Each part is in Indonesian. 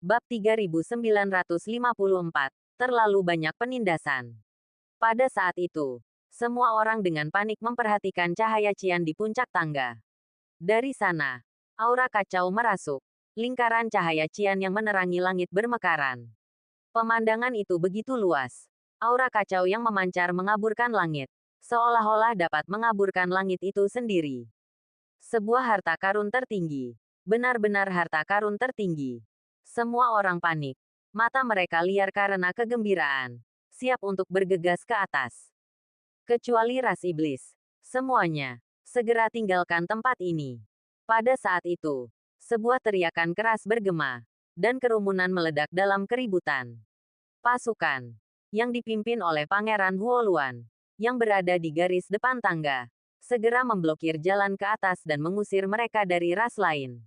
Bab 3954. Terlalu banyak penindasan. Pada saat itu, semua orang dengan panik memperhatikan cahaya cian di puncak tangga. Dari sana, aura kacau merasuk. Lingkaran cahaya cian yang menerangi langit bermekaran. Pemandangan itu begitu luas. Aura kacau yang memancar mengaburkan langit. Seolah-olah dapat mengaburkan langit itu sendiri. Sebuah harta karun tertinggi. Benar-benar harta karun tertinggi. Semua orang panik. Mata mereka liar karena kegembiraan. Siap untuk bergegas ke atas. Kecuali ras iblis. Semuanya. Segera tinggalkan tempat ini. Pada saat itu, sebuah teriakan keras bergema. Dan kerumunan meledak dalam keributan. Pasukan. Yang dipimpin oleh Pangeran Huoluan. Yang berada di garis depan tangga. Segera memblokir jalan ke atas dan mengusir mereka dari ras lain.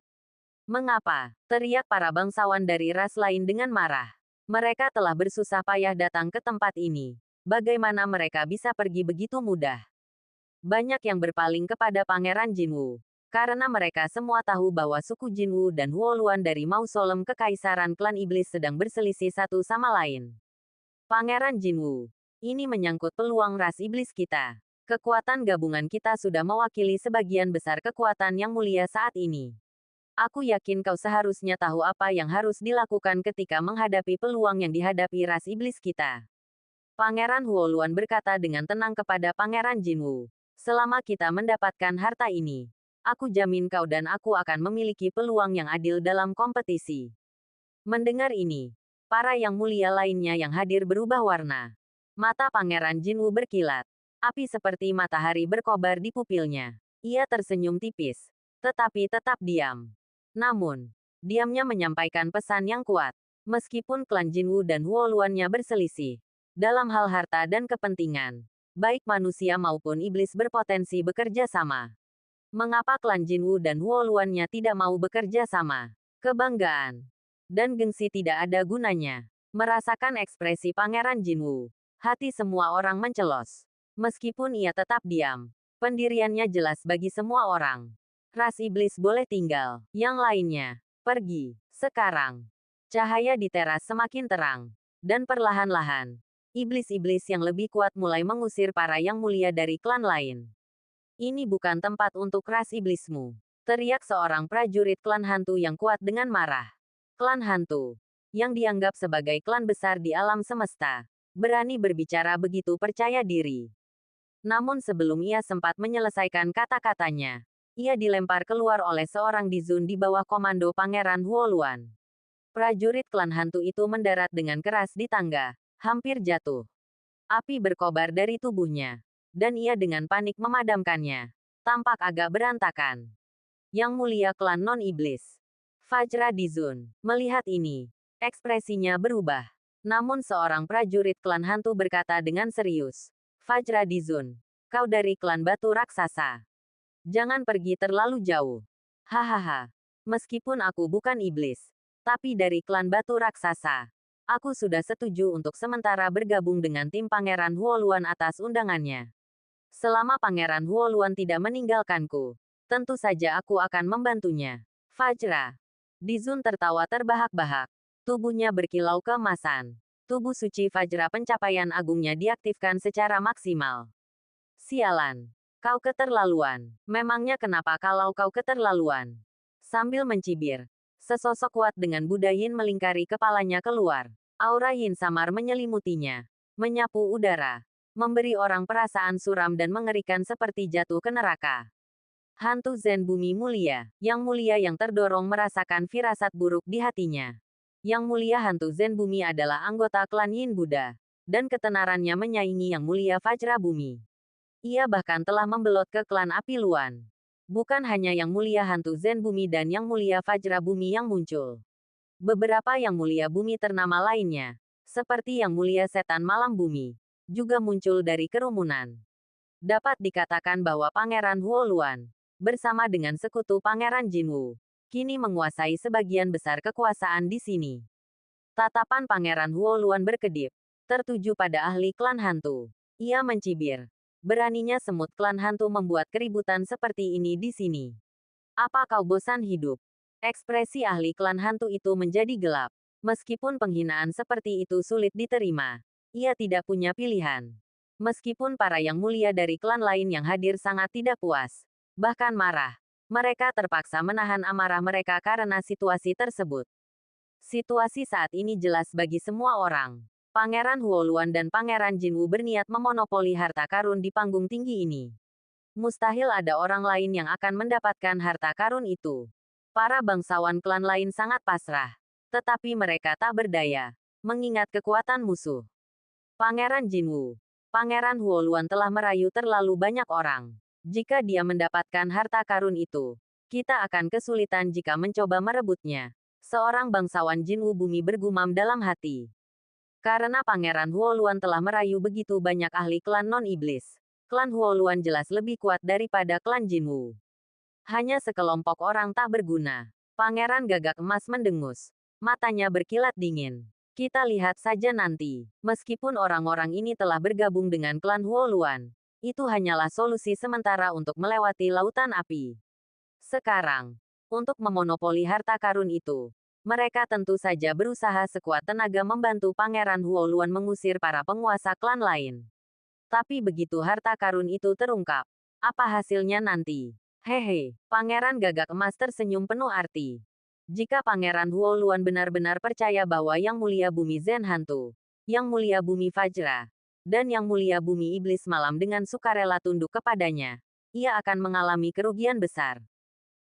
Mengapa? Teriak para bangsawan dari ras lain dengan marah. Mereka telah bersusah payah datang ke tempat ini. Bagaimana mereka bisa pergi begitu mudah? Banyak yang berpaling kepada Pangeran Jinwu. Karena mereka semua tahu bahwa suku Jinwu dan Huoluan dari mausolem kekaisaran klan iblis sedang berselisih satu sama lain. Pangeran Jinwu, ini menyangkut peluang ras iblis kita. Kekuatan gabungan kita sudah mewakili sebagian besar kekuatan yang mulia saat ini. Aku yakin kau seharusnya tahu apa yang harus dilakukan ketika menghadapi peluang yang dihadapi ras iblis kita. Pangeran Huoluan berkata dengan tenang kepada Pangeran Jinwu. Selama kita mendapatkan harta ini, aku jamin kau dan aku akan memiliki peluang yang adil dalam kompetisi. Mendengar ini, para yang mulia lainnya yang hadir berubah warna. Mata Pangeran Jinwu berkilat. Api seperti matahari berkobar di pupilnya. Ia tersenyum tipis, tetapi tetap diam. Namun, diamnya menyampaikan pesan yang kuat. Meskipun klan Jinwu dan Huoluannya berselisih dalam hal harta dan kepentingan, baik manusia maupun iblis berpotensi bekerja sama. Mengapa klan Jinwu dan Huoluannya tidak mau bekerja sama? Kebanggaan dan gengsi tidak ada gunanya. Merasakan ekspresi Pangeran Jinwu, hati semua orang mencelos. Meskipun ia tetap diam, pendiriannya jelas bagi semua orang. Ras iblis boleh tinggal, yang lainnya, pergi, sekarang. Cahaya di teras semakin terang. Dan perlahan-lahan, iblis-iblis yang lebih kuat mulai mengusir para yang mulia dari klan lain. Ini bukan tempat untuk ras iblismu. Teriak seorang prajurit klan hantu yang kuat dengan marah. Klan hantu, yang dianggap sebagai klan besar di alam semesta, berani berbicara begitu percaya diri. Namun sebelum ia sempat menyelesaikan kata-katanya, ia dilempar keluar oleh seorang Dizun di bawah komando Pangeran Huoluan. Prajurit klan hantu itu mendarat dengan keras di tangga, hampir jatuh. Api berkobar dari tubuhnya, dan ia dengan panik memadamkannya. Tampak agak berantakan. Yang mulia klan non-iblis, Fajra Dizun, melihat ini, ekspresinya berubah. Namun seorang prajurit klan hantu berkata dengan serius, Fajra Dizun, kau dari klan batu raksasa. Jangan pergi terlalu jauh. Hahaha. Meskipun aku bukan iblis, tapi dari klan batu raksasa, aku sudah setuju untuk sementara bergabung dengan tim Pangeran Huoluan atas undangannya. Selama Pangeran Huoluan tidak meninggalkanku, tentu saja aku akan membantunya. Fajra Dizun tertawa terbahak-bahak. Tubuhnya berkilau keemasan. Tubuh suci Fajra pencapaian agungnya diaktifkan secara maksimal. Sialan. Kau keterlaluan. Memangnya kenapa kalau kau keterlaluan? Sambil mencibir, sesosok kuat dengan Buddha Yin melingkari kepalanya keluar. Aura Yin samar menyelimutinya. Menyapu udara. Memberi orang perasaan suram dan mengerikan seperti jatuh ke neraka. Hantu Zen Bumi Mulia, yang mulia yang terdorong merasakan firasat buruk di hatinya. Yang mulia hantu Zen Bumi adalah anggota klan Yin Buddha, dan ketenarannya menyaingi yang mulia Fajra Bumi. Ia bahkan telah membelot ke klan Api Luan. Bukan hanya yang mulia hantu Zen Bumi dan yang mulia Fajra Bumi yang muncul. Beberapa yang mulia bumi ternama lainnya, seperti yang mulia setan malam bumi, juga muncul dari kerumunan. Dapat dikatakan bahwa Pangeran Huoluan, bersama dengan sekutu Pangeran Jinwu, kini menguasai sebagian besar kekuasaan di sini. Tatapan Pangeran Huoluan berkedip, tertuju pada ahli klan hantu. Ia mencibir. Beraninya semut klan hantu membuat keributan seperti ini di sini. Apa kau bosan hidup? Ekspresi ahli klan hantu itu menjadi gelap. Meskipun penghinaan seperti itu sulit diterima, ia tidak punya pilihan. Meskipun para yang mulia dari klan lain yang hadir sangat tidak puas, bahkan marah, mereka terpaksa menahan amarah mereka karena situasi tersebut. Situasi saat ini jelas bagi semua orang. Pangeran Huoluan dan Pangeran Jinwu berniat memonopoli harta karun di panggung tinggi ini. Mustahil ada orang lain yang akan mendapatkan harta karun itu. Para bangsawan klan lain sangat pasrah. Tetapi mereka tak berdaya, mengingat kekuatan musuh. Pangeran Jinwu, Pangeran Huoluan telah merayu terlalu banyak orang. Jika dia mendapatkan harta karun itu, kita akan kesulitan jika mencoba merebutnya. Seorang bangsawan Jinwu Bumi bergumam dalam hati. Karena Pangeran Huoluan telah merayu begitu banyak ahli klan non-iblis, klan Huoluan jelas lebih kuat daripada klan Jinwu. Hanya sekelompok orang tak berguna. Pangeran Gagak Emas mendengus. Matanya berkilat dingin. Kita lihat saja nanti. Meskipun orang-orang ini telah bergabung dengan klan Huoluan, itu hanyalah solusi sementara untuk melewati lautan api. Sekarang, untuk memonopoli harta karun itu, mereka tentu saja berusaha sekuat tenaga membantu Pangeran Huoluan mengusir para penguasa klan lain. Tapi begitu harta karun itu terungkap, apa hasilnya nanti? Hehe, Pangeran Gagak Emas tersenyum penuh arti. Jika Pangeran Huoluan benar-benar percaya bahwa Yang Mulia Bumi Zen Hantu, Yang Mulia Bumi Fajra, dan Yang Mulia Bumi Iblis Malam dengan sukarela tunduk kepadanya, ia akan mengalami kerugian besar.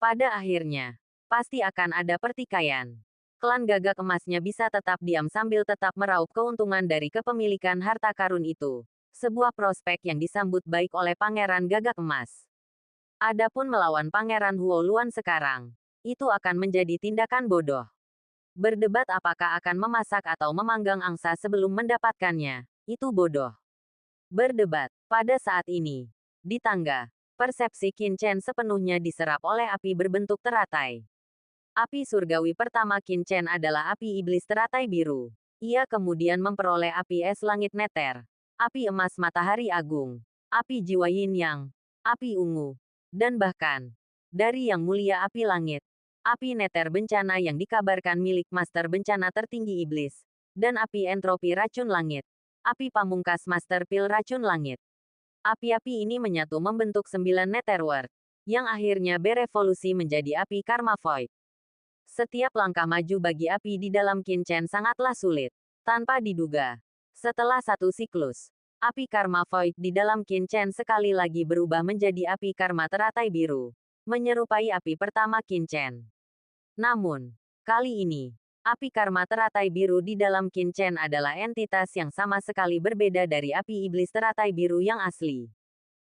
Pada akhirnya, pasti akan ada pertikaian. Klan Gagak Emasnya bisa tetap diam sambil tetap meraup keuntungan dari kepemilikan harta karun itu. Sebuah prospek yang disambut baik oleh Pangeran Gagak Emas. Adapun melawan Pangeran Huoluan sekarang, itu akan menjadi tindakan bodoh. Berdebat apakah akan memasak atau memanggang angsa sebelum mendapatkannya, itu bodoh. Berdebat. Pada saat ini, di tangga, persepsi Qin Chen sepenuhnya diserap oleh api berbentuk teratai. Api surgawi pertama Qin Chen adalah api iblis teratai biru. Ia kemudian memperoleh api es langit neter, api emas matahari agung, api jiwa yin yang, api ungu, dan bahkan, dari yang mulia api langit, api neter bencana yang dikabarkan milik master bencana tertinggi iblis, dan api entropi racun langit, api pamungkas master pil racun langit. Api-api ini menyatu membentuk 9 netherworld, yang akhirnya berevolusi menjadi api karma void. Setiap langkah maju bagi api di dalam Qin Chen sangatlah sulit. Tanpa diduga, setelah satu siklus, api karma void di dalam Qin Chen sekali lagi berubah menjadi api karma teratai biru, menyerupai api pertama Qin Chen. Namun, kali ini, api karma teratai biru di dalam Qin Chen adalah entitas yang sama sekali berbeda dari api iblis teratai biru yang asli.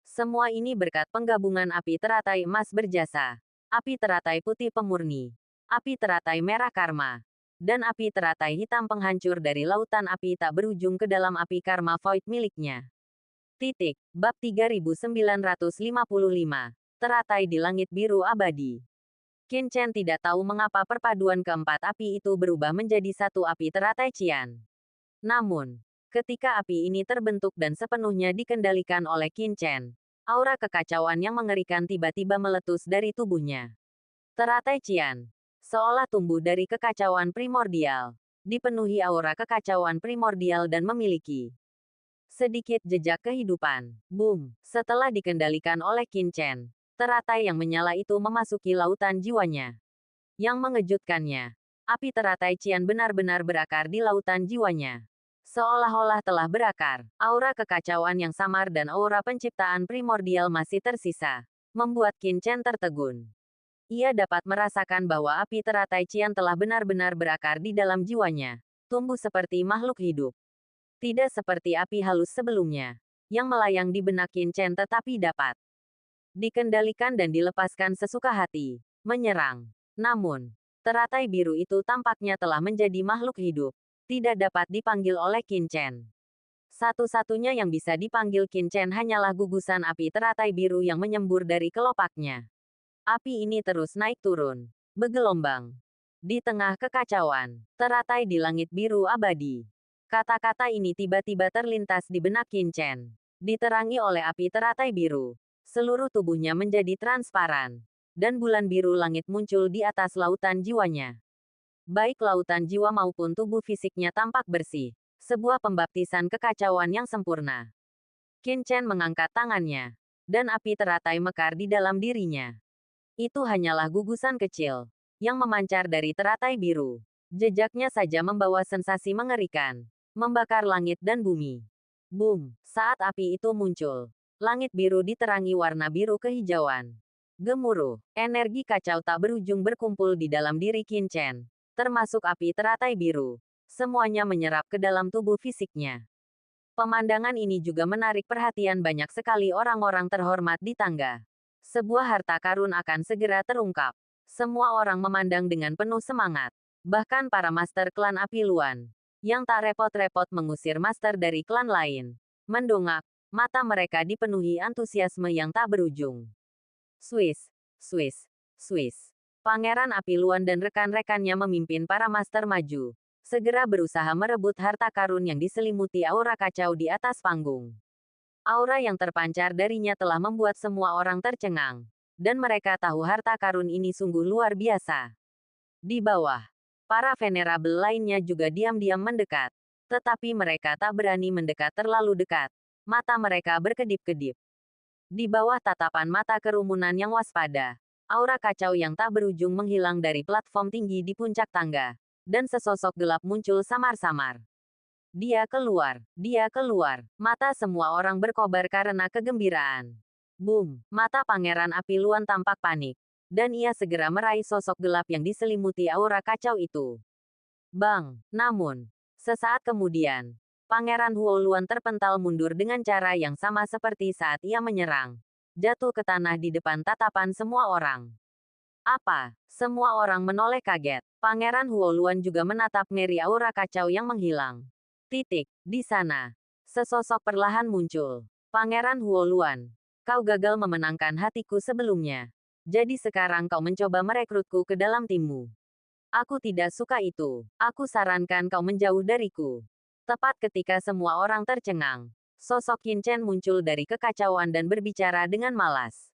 Semua ini berkat penggabungan api teratai emas berjasa, api teratai putih pemurni, api teratai merah karma, dan api teratai hitam penghancur dari lautan api tak berujung ke dalam api karma void miliknya. Bab 3955, Teratai di Langit Biru Abadi. Qin Chen tidak tahu mengapa perpaduan keempat api itu berubah menjadi satu api teratai Qian. Namun, ketika api ini terbentuk dan sepenuhnya dikendalikan oleh Qin Chen, aura kekacauan yang mengerikan tiba-tiba meletus dari tubuhnya. Teratai Qian, seolah tumbuh dari kekacauan primordial, dipenuhi aura kekacauan primordial dan memiliki sedikit jejak kehidupan. Boom! Setelah dikendalikan oleh Qin Chen, teratai yang menyala itu memasuki lautan jiwanya. Yang mengejutkannya, api teratai Qian benar-benar berakar di lautan jiwanya. Seolah-olah telah berakar, aura kekacauan yang samar dan aura penciptaan primordial masih tersisa, membuat Qin Chen tertegun. Ia dapat merasakan bahwa api teratai Qian telah benar-benar berakar di dalam jiwanya, tumbuh seperti makhluk hidup. Tidak seperti api halus sebelumnya, yang melayang di benak Qin Chen tetapi dapat dikendalikan dan dilepaskan sesuka hati, menyerang. Namun, teratai biru itu tampaknya telah menjadi makhluk hidup, tidak dapat dipanggil oleh Qin Chen. Satu-satunya yang bisa dipanggil Qin Chen hanyalah gugusan api teratai biru yang menyembur dari kelopaknya. Api ini terus naik turun, bergelombang. Di tengah kekacauan, teratai di langit biru abadi. Kata-kata ini tiba-tiba terlintas di benak Qin Chen. Diterangi oleh api teratai biru, seluruh tubuhnya menjadi transparan, dan bulan biru langit muncul di atas lautan jiwanya. Baik lautan jiwa maupun tubuh fisiknya tampak bersih. Sebuah pembaptisan kekacauan yang sempurna. Qin Chen mengangkat tangannya, dan api teratai mekar di dalam dirinya. Itu hanyalah gugusan kecil, yang memancar dari teratai biru. Jejaknya saja membawa sensasi mengerikan, membakar langit dan bumi. Boom! Saat api itu muncul, langit biru diterangi warna biru kehijauan. Gemuruh, energi kacau tak berujung berkumpul di dalam diri Qin Chen, termasuk api teratai biru. Semuanya menyerap ke dalam tubuh fisiknya. Pemandangan ini juga menarik perhatian banyak sekali orang-orang terhormat di tangga. Sebuah harta karun akan segera terungkap. Semua orang memandang dengan penuh semangat. Bahkan para master klan Api Luan, yang tak repot-repot mengusir master dari klan lain, mendongak, mata mereka dipenuhi antusiasme yang tak berujung. Swiss, Swiss, Swiss. Pangeran Api Luan dan rekan-rekannya memimpin para master maju, segera berusaha merebut harta karun yang diselimuti aura kacau di atas panggung. Aura yang terpancar darinya telah membuat semua orang tercengang, dan mereka tahu harta karun ini sungguh luar biasa. Di bawah, para venerabel lainnya juga diam-diam mendekat, tetapi mereka tak berani mendekat terlalu dekat. Mata mereka berkedip-kedip. Di bawah tatapan mata kerumunan yang waspada, aura kacau yang tak berujung menghilang dari platform tinggi di puncak tangga, dan sesosok gelap muncul samar-samar. Dia keluar, mata semua orang berkobar karena kegembiraan. Boom, mata Pangeran Api Luan tampak panik, dan ia segera meraih sosok gelap yang diselimuti aura kacau itu. Bang, namun, sesaat kemudian, Pangeran Huo Luan terpental mundur dengan cara yang sama seperti saat ia menyerang, jatuh ke tanah di depan tatapan semua orang. Apa? Semua orang menoleh kaget. Pangeran Huo Luan juga menatap ngeri aura kacau yang menghilang. Di sana, sesosok perlahan muncul. Pangeran Huo Luan, kau gagal memenangkan hatiku sebelumnya. Jadi sekarang kau mencoba merekrutku ke dalam timmu. Aku tidak suka itu. Aku sarankan kau menjauh dariku. Tepat ketika semua orang tercengang, sosok Qin Chen muncul dari kekacauan dan berbicara dengan malas.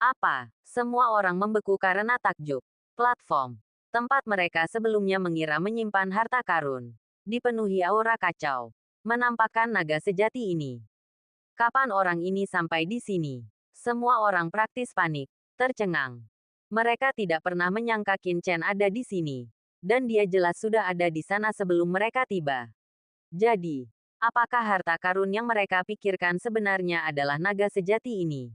Apa? Semua orang membeku karena takjub. Platform, tempat mereka sebelumnya mengira menyimpan harta karun, dipenuhi aura kacau, menampakkan naga sejati ini. Kapan orang ini sampai di sini? Semua orang praktis panik, tercengang. Mereka tidak pernah menyangka Qin Chen ada di sini, dan dia jelas sudah ada di sana sebelum mereka tiba. Jadi, apakah harta karun yang mereka pikirkan sebenarnya adalah naga sejati ini?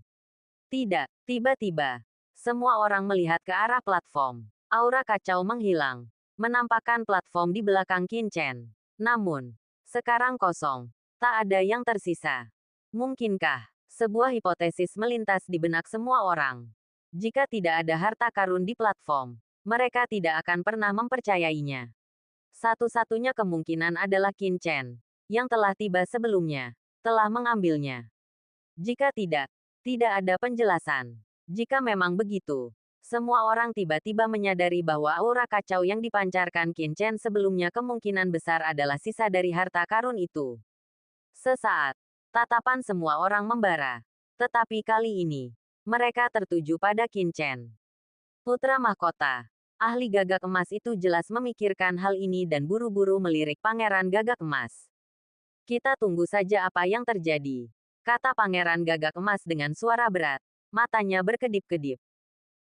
Tidak, tiba-tiba, semua orang melihat ke arah platform. Aura kacau menghilang, menampakkan platform di belakang Qin Chen. Namun, sekarang kosong, tak ada yang tersisa. Mungkinkah, sebuah hipotesis melintas di benak semua orang. Jika tidak ada harta karun di platform, mereka tidak akan pernah mempercayainya. Satu-satunya kemungkinan adalah Qin Chen, yang telah tiba sebelumnya, telah mengambilnya. Jika tidak ada penjelasan. Jika memang begitu, semua orang tiba-tiba menyadari bahwa aura kacau yang dipancarkan Qin Chen sebelumnya kemungkinan besar adalah sisa dari harta karun itu. Sesaat, tatapan semua orang membara. Tetapi kali ini, mereka tertuju pada Qin Chen. Putra mahkota, ahli gagak emas itu jelas memikirkan hal ini dan buru-buru melirik Pangeran Gagak Emas. Kita tunggu saja apa yang terjadi, kata Pangeran Gagak Emas dengan suara berat, matanya berkedip-kedip.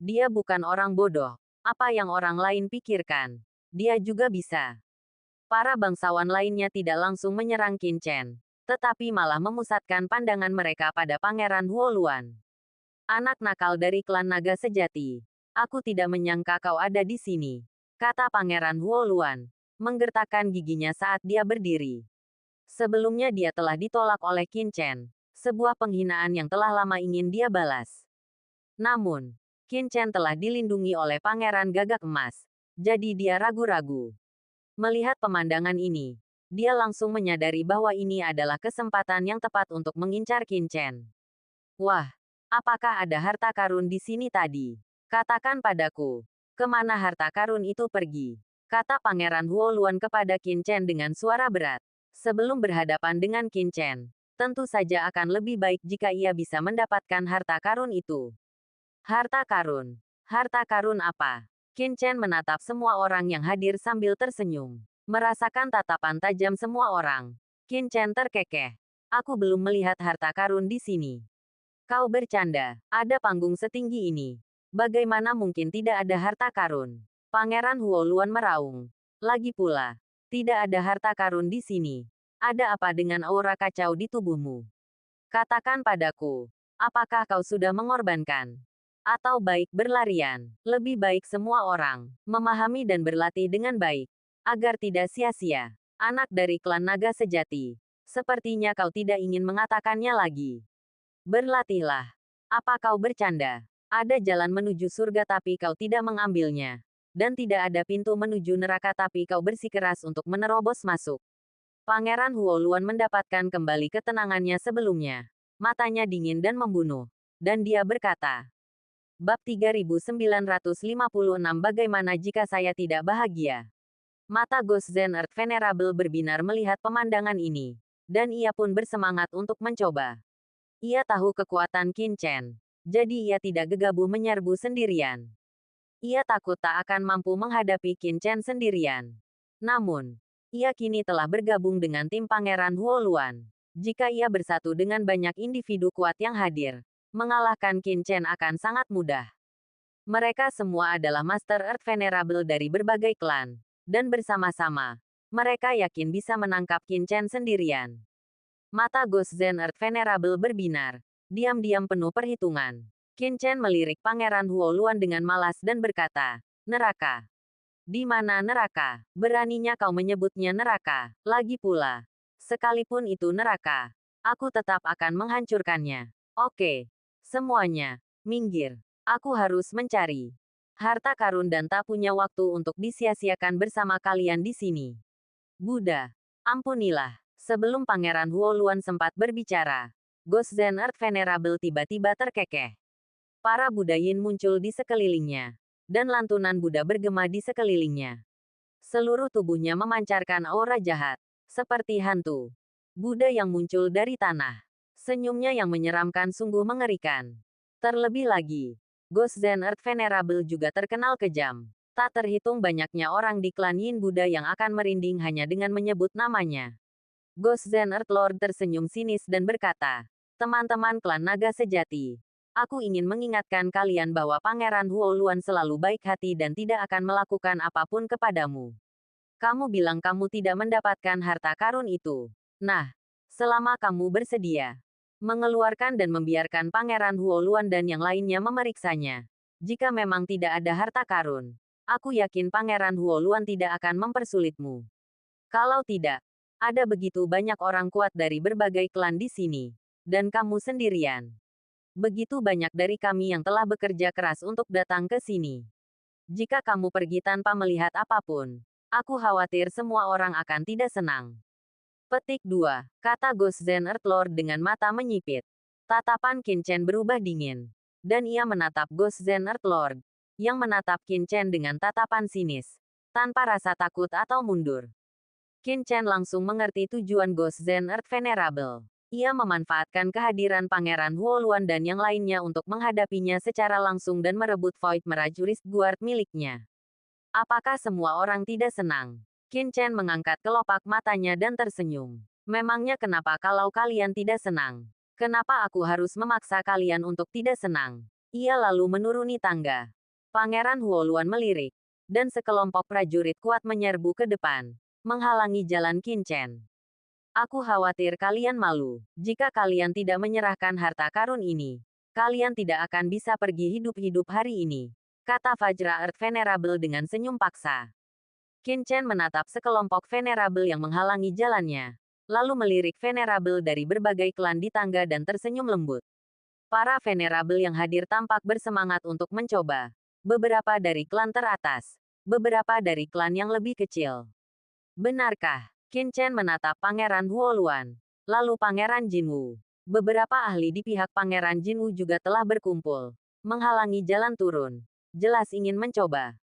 Dia bukan orang bodoh. Apa yang orang lain pikirkan, dia juga bisa. Para bangsawan lainnya tidak langsung menyerang Qin Chen, tetapi malah memusatkan pandangan mereka pada Pangeran Huo Luan. Anak nakal dari klan naga sejati. Aku tidak menyangka kau ada di sini, kata Pangeran Huo Luan, menggertakkan giginya saat dia berdiri. Sebelumnya dia telah ditolak oleh Qin Chen, sebuah penghinaan yang telah lama ingin dia balas. Namun, Qin Chen telah dilindungi oleh Pangeran Gagak Emas, jadi dia ragu-ragu. Melihat pemandangan ini, dia langsung menyadari bahwa ini adalah kesempatan yang tepat untuk mengincar Qin Chen. Wah, apakah ada harta karun di sini tadi? Katakan padaku, kemana harta karun itu pergi? Kata Pangeran Huo Luan kepada Qin Chen dengan suara berat. Sebelum berhadapan dengan Qin Chen, tentu saja akan lebih baik jika ia bisa mendapatkan harta karun itu. Harta karun apa? Qin Chen menatap semua orang yang hadir sambil tersenyum. Merasakan tatapan tajam semua orang. Qin Chen terkekeh. Aku belum melihat harta karun di sini. Kau bercanda, ada panggung setinggi ini. Bagaimana mungkin tidak ada harta karun? Pangeran Huoluan meraung. Lagi pula, tidak ada harta karun di sini. Ada apa dengan aura kacau di tubuhmu? Katakan padaku, apakah kau sudah mengorbankan? Atau baik berlarian? Lebih baik semua orang memahami dan berlatih dengan baik, agar tidak sia-sia. Anak dari klan naga sejati. Sepertinya kau tidak ingin mengatakannya lagi. Berlatihlah. Apa kau bercanda? Ada jalan menuju surga tapi kau tidak mengambilnya. Dan tidak ada pintu menuju neraka tapi kau bersikeras untuk menerobos masuk. Pangeran Huoluan mendapatkan kembali ketenangannya sebelumnya. Matanya dingin dan membunuh. Dan dia berkata, Bab 3956 Bagaimana jika saya tidak bahagia? Mata Ghost Zen Earth Venerable berbinar melihat pemandangan ini. Dan ia pun bersemangat untuk mencoba. Ia tahu kekuatan Qin Chen. Jadi ia tidak gegabah menyerbu sendirian. Ia takut tak akan mampu menghadapi Qin Chen sendirian. Namun, ia kini telah bergabung dengan tim Pangeran Huoluan. Jika ia bersatu dengan banyak individu kuat yang hadir, mengalahkan Qin Chen akan sangat mudah. Mereka semua adalah Master Earth Venerable dari berbagai klan. Dan bersama-sama, mereka yakin bisa menangkap Qin Chen sendirian. Mata Ghost Zen Earth Venerable berbinar. Diam-diam penuh perhitungan. Qin Chen melirik Pangeran Huoluan dengan malas dan berkata, neraka. Di mana neraka? Beraninya kau menyebutnya neraka. Lagi pula, sekalipun itu neraka, aku tetap akan menghancurkannya. Oke. Semuanya, minggir. Aku harus mencari harta karun dan tak punya waktu untuk disia-siakan bersama kalian di sini. Buddha, ampunilah. Sebelum Pangeran Huoluan sempat berbicara, Ghost Zen Earth Venerable tiba-tiba terkekeh. Para Buddha Yin muncul di sekelilingnya. Dan lantunan Buddha bergema di sekelilingnya. Seluruh tubuhnya memancarkan aura jahat. Seperti hantu. Buddha yang muncul dari tanah. Senyumnya yang menyeramkan sungguh mengerikan. Terlebih lagi, Ghost Zen Earth Venerable juga terkenal kejam. Tak terhitung banyaknya orang di klan Yin Buddha yang akan merinding hanya dengan menyebut namanya. Ghost Zen Earth Lord tersenyum sinis dan berkata, teman-teman klan naga sejati. Aku ingin mengingatkan kalian bahwa Pangeran Huoluan selalu baik hati dan tidak akan melakukan apapun kepadamu. Kamu bilang kamu tidak mendapatkan harta karun itu. Nah, selama kamu bersedia mengeluarkan dan membiarkan Pangeran Huoluan dan yang lainnya memeriksanya. Jika memang tidak ada harta karun, aku yakin Pangeran Huoluan tidak akan mempersulitmu. Kalau tidak, ada begitu banyak orang kuat dari berbagai klan di sini. Dan kamu sendirian. Begitu banyak dari kami yang telah bekerja keras untuk datang ke sini. Jika kamu pergi tanpa melihat apapun, aku khawatir semua orang akan tidak senang. Petik 2, kata Ghost Zen Earth Lord dengan mata menyipit. Tatapan Qin Chen berubah dingin. Dan ia menatap Ghost Zen Earth Lord, yang menatap Qin Chen dengan tatapan sinis, tanpa rasa takut atau mundur. Qin Chen langsung mengerti tujuan Ghost Zen Earth Venerable. Ia memanfaatkan kehadiran Pangeran Huoluan dan yang lainnya untuk menghadapinya secara langsung dan merebut Void Miraculous Guard miliknya. Apakah semua orang tidak senang? Qin Chen mengangkat kelopak matanya dan tersenyum. Memangnya kenapa kalau kalian tidak senang? Kenapa aku harus memaksa kalian untuk tidak senang? Ia lalu menuruni tangga. Pangeran Huoluan melirik. Dan sekelompok prajurit kuat menyerbu ke depan, menghalangi jalan Qin Chen. Aku khawatir kalian malu. Jika kalian tidak menyerahkan harta karun ini, kalian tidak akan bisa pergi hidup-hidup hari ini, kata Vajra Earth Venerable dengan senyum paksa. Qin Chen menatap sekelompok Venerable yang menghalangi jalannya, lalu melirik Venerable dari berbagai klan di tangga dan tersenyum lembut. Para Venerable yang hadir tampak bersemangat untuk mencoba. Beberapa dari klan teratas, beberapa dari klan yang lebih kecil. Benarkah? Qin Chen menatap Pangeran Huoluan, lalu Pangeran Jinwu. Beberapa ahli di pihak Pangeran Jinwu juga telah berkumpul, menghalangi jalan turun. Jelas ingin mencoba.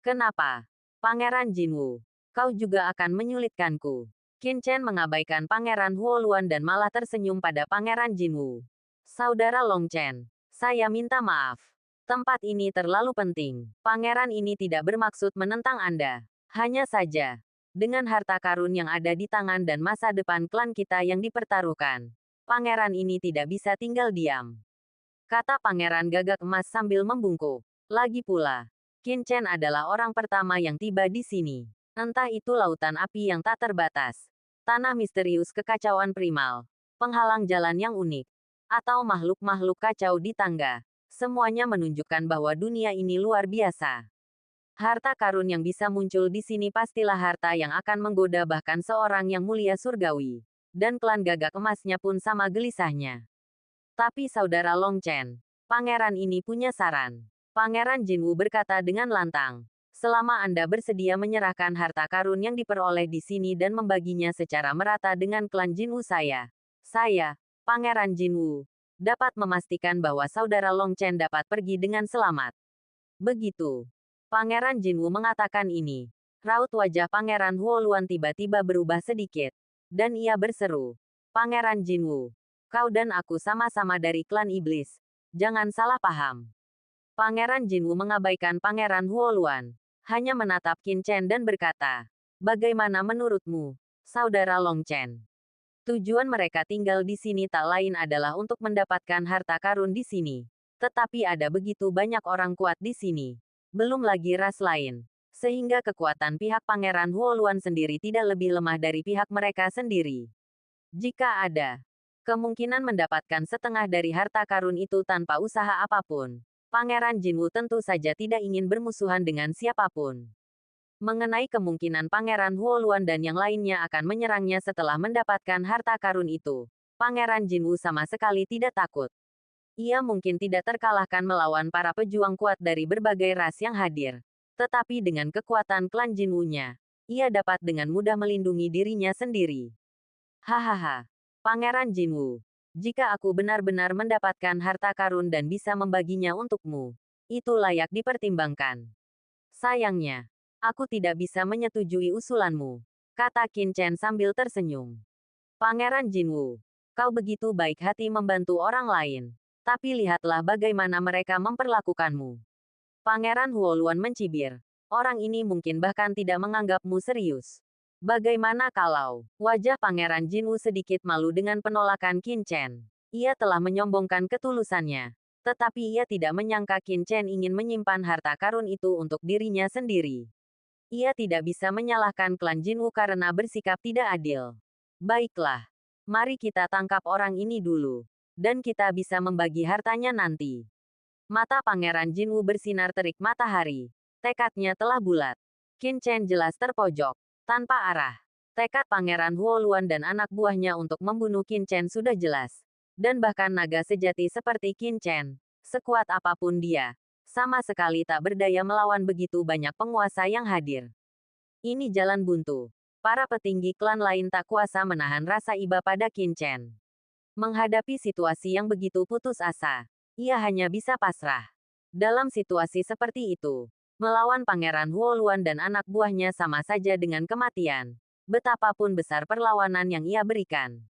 Kenapa? Pangeran Jinwu, kau juga akan menyulitkanku. Qin Chen mengabaikan Pangeran Huoluan dan malah tersenyum pada Pangeran Jinwu. Saudara Long Chen, saya minta maaf. Tempat ini terlalu penting. Pangeran ini tidak bermaksud menentang Anda. Hanya saja, dengan harta karun yang ada di tangan dan masa depan klan kita yang dipertaruhkan, pangeran ini tidak bisa tinggal diam. Kata pangeran gagak emas sambil membungkuk. Lagi pula, Qin Chen adalah orang pertama yang tiba di sini. Entah itu lautan api yang tak terbatas, tanah misterius kekacauan primal, penghalang jalan yang unik, atau makhluk-makhluk kacau di tangga. Semuanya menunjukkan bahwa dunia ini luar biasa. Harta karun yang bisa muncul di sini pastilah harta yang akan menggoda bahkan seorang yang mulia surgawi. Dan klan gagak emasnya pun sama gelisahnya. Tapi saudara Long Chen, pangeran ini punya saran. Pangeran Jinwu berkata dengan lantang. Selama Anda bersedia menyerahkan harta karun yang diperoleh di sini dan membaginya secara merata dengan klan Jinwu saya, Pangeran Jinwu, dapat memastikan bahwa saudara Long Chen dapat pergi dengan selamat. Begitu. Pangeran Jinwu mengatakan ini. Raut wajah Pangeran Huoluan tiba-tiba berubah sedikit. Dan ia berseru. Pangeran Jinwu, kau dan aku sama-sama dari klan iblis. Jangan salah paham. Pangeran Jinwu mengabaikan Pangeran Huoluan. Hanya menatap Qin Chen dan berkata, bagaimana menurutmu, saudara Long Chen? Tujuan mereka tinggal di sini tak lain adalah untuk mendapatkan harta karun di sini. Tetapi ada begitu banyak orang kuat di sini. Belum lagi ras lain. Sehingga kekuatan pihak Pangeran Huoluan sendiri tidak lebih lemah dari pihak mereka sendiri. Jika ada kemungkinan mendapatkan setengah dari harta karun itu tanpa usaha apapun, Pangeran Jinwu tentu saja tidak ingin bermusuhan dengan siapapun. Mengenai kemungkinan Pangeran Huoluan dan yang lainnya akan menyerangnya setelah mendapatkan harta karun itu, Pangeran Jinwu sama sekali tidak takut. Ia mungkin tidak terkalahkan melawan para pejuang kuat dari berbagai ras yang hadir. Tetapi dengan kekuatan klan Jinwu-nya, ia dapat dengan mudah melindungi dirinya sendiri. Hahaha, Pangeran Jinwu, jika aku benar-benar mendapatkan harta karun dan bisa membaginya untukmu, itu layak dipertimbangkan. Sayangnya, aku tidak bisa menyetujui usulanmu, kata Qin Chen sambil tersenyum. Pangeran Jinwu, kau begitu baik hati membantu orang lain, tapi lihatlah bagaimana mereka memperlakukanmu. Pangeran Huoluan mencibir. Orang ini mungkin bahkan tidak menganggapmu serius. Bagaimana kalau wajah Pangeran Jinwu sedikit malu dengan penolakan Qin Chen? Ia telah menyombongkan ketulusannya. Tetapi ia tidak menyangka Qin Chen ingin menyimpan harta karun itu untuk dirinya sendiri. Ia tidak bisa menyalahkan klan Jinwu karena bersikap tidak adil. Baiklah, mari kita tangkap orang ini dulu. Dan kita bisa membagi hartanya nanti. Mata Pangeran Jinwu bersinar terik matahari. Tekadnya telah bulat. Qin Chen jelas terpojok. Tanpa arah. Tekad Pangeran Huoluan dan anak buahnya untuk membunuh Qin Chen sudah jelas. Dan bahkan naga sejati seperti Qin Chen, sekuat apapun dia, sama sekali tak berdaya melawan begitu banyak penguasa yang hadir. Ini jalan buntu. Para petinggi klan lain tak kuasa menahan rasa iba pada Qin Chen. Menghadapi situasi yang begitu putus asa, ia hanya bisa pasrah. Dalam situasi seperti itu, melawan Pangeran Huoluan dan anak buahnya sama saja dengan kematian. Betapapun besar perlawanan yang ia berikan.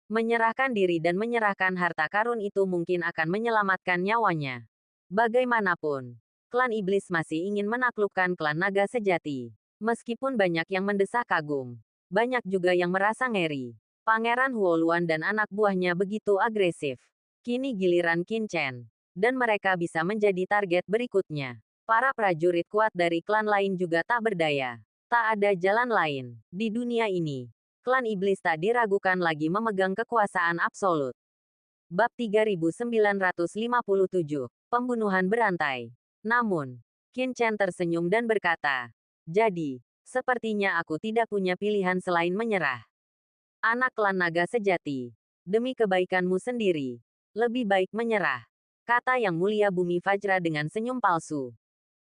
Menyerahkan diri dan menyerahkan harta karun itu mungkin akan menyelamatkan nyawanya. Bagaimanapun, klan iblis masih ingin menaklukkan klan naga sejati. Meskipun banyak yang mendesak kagum, banyak juga yang merasa ngeri. Pangeran Huoluan dan anak buahnya begitu agresif. Kini giliran Qin Chen. Dan mereka bisa menjadi target berikutnya. Para prajurit kuat dari klan lain juga tak berdaya. Tak ada jalan lain. Di dunia ini, klan iblis tak diragukan lagi memegang kekuasaan absolut. Bab 3957. Pembunuhan berantai. Namun, Qin Chen tersenyum dan berkata, jadi, sepertinya aku tidak punya pilihan selain menyerah. Anak klan naga sejati. Demi kebaikanmu sendiri, lebih baik menyerah. Kata Yang Mulia Bumi Fajra dengan senyum palsu.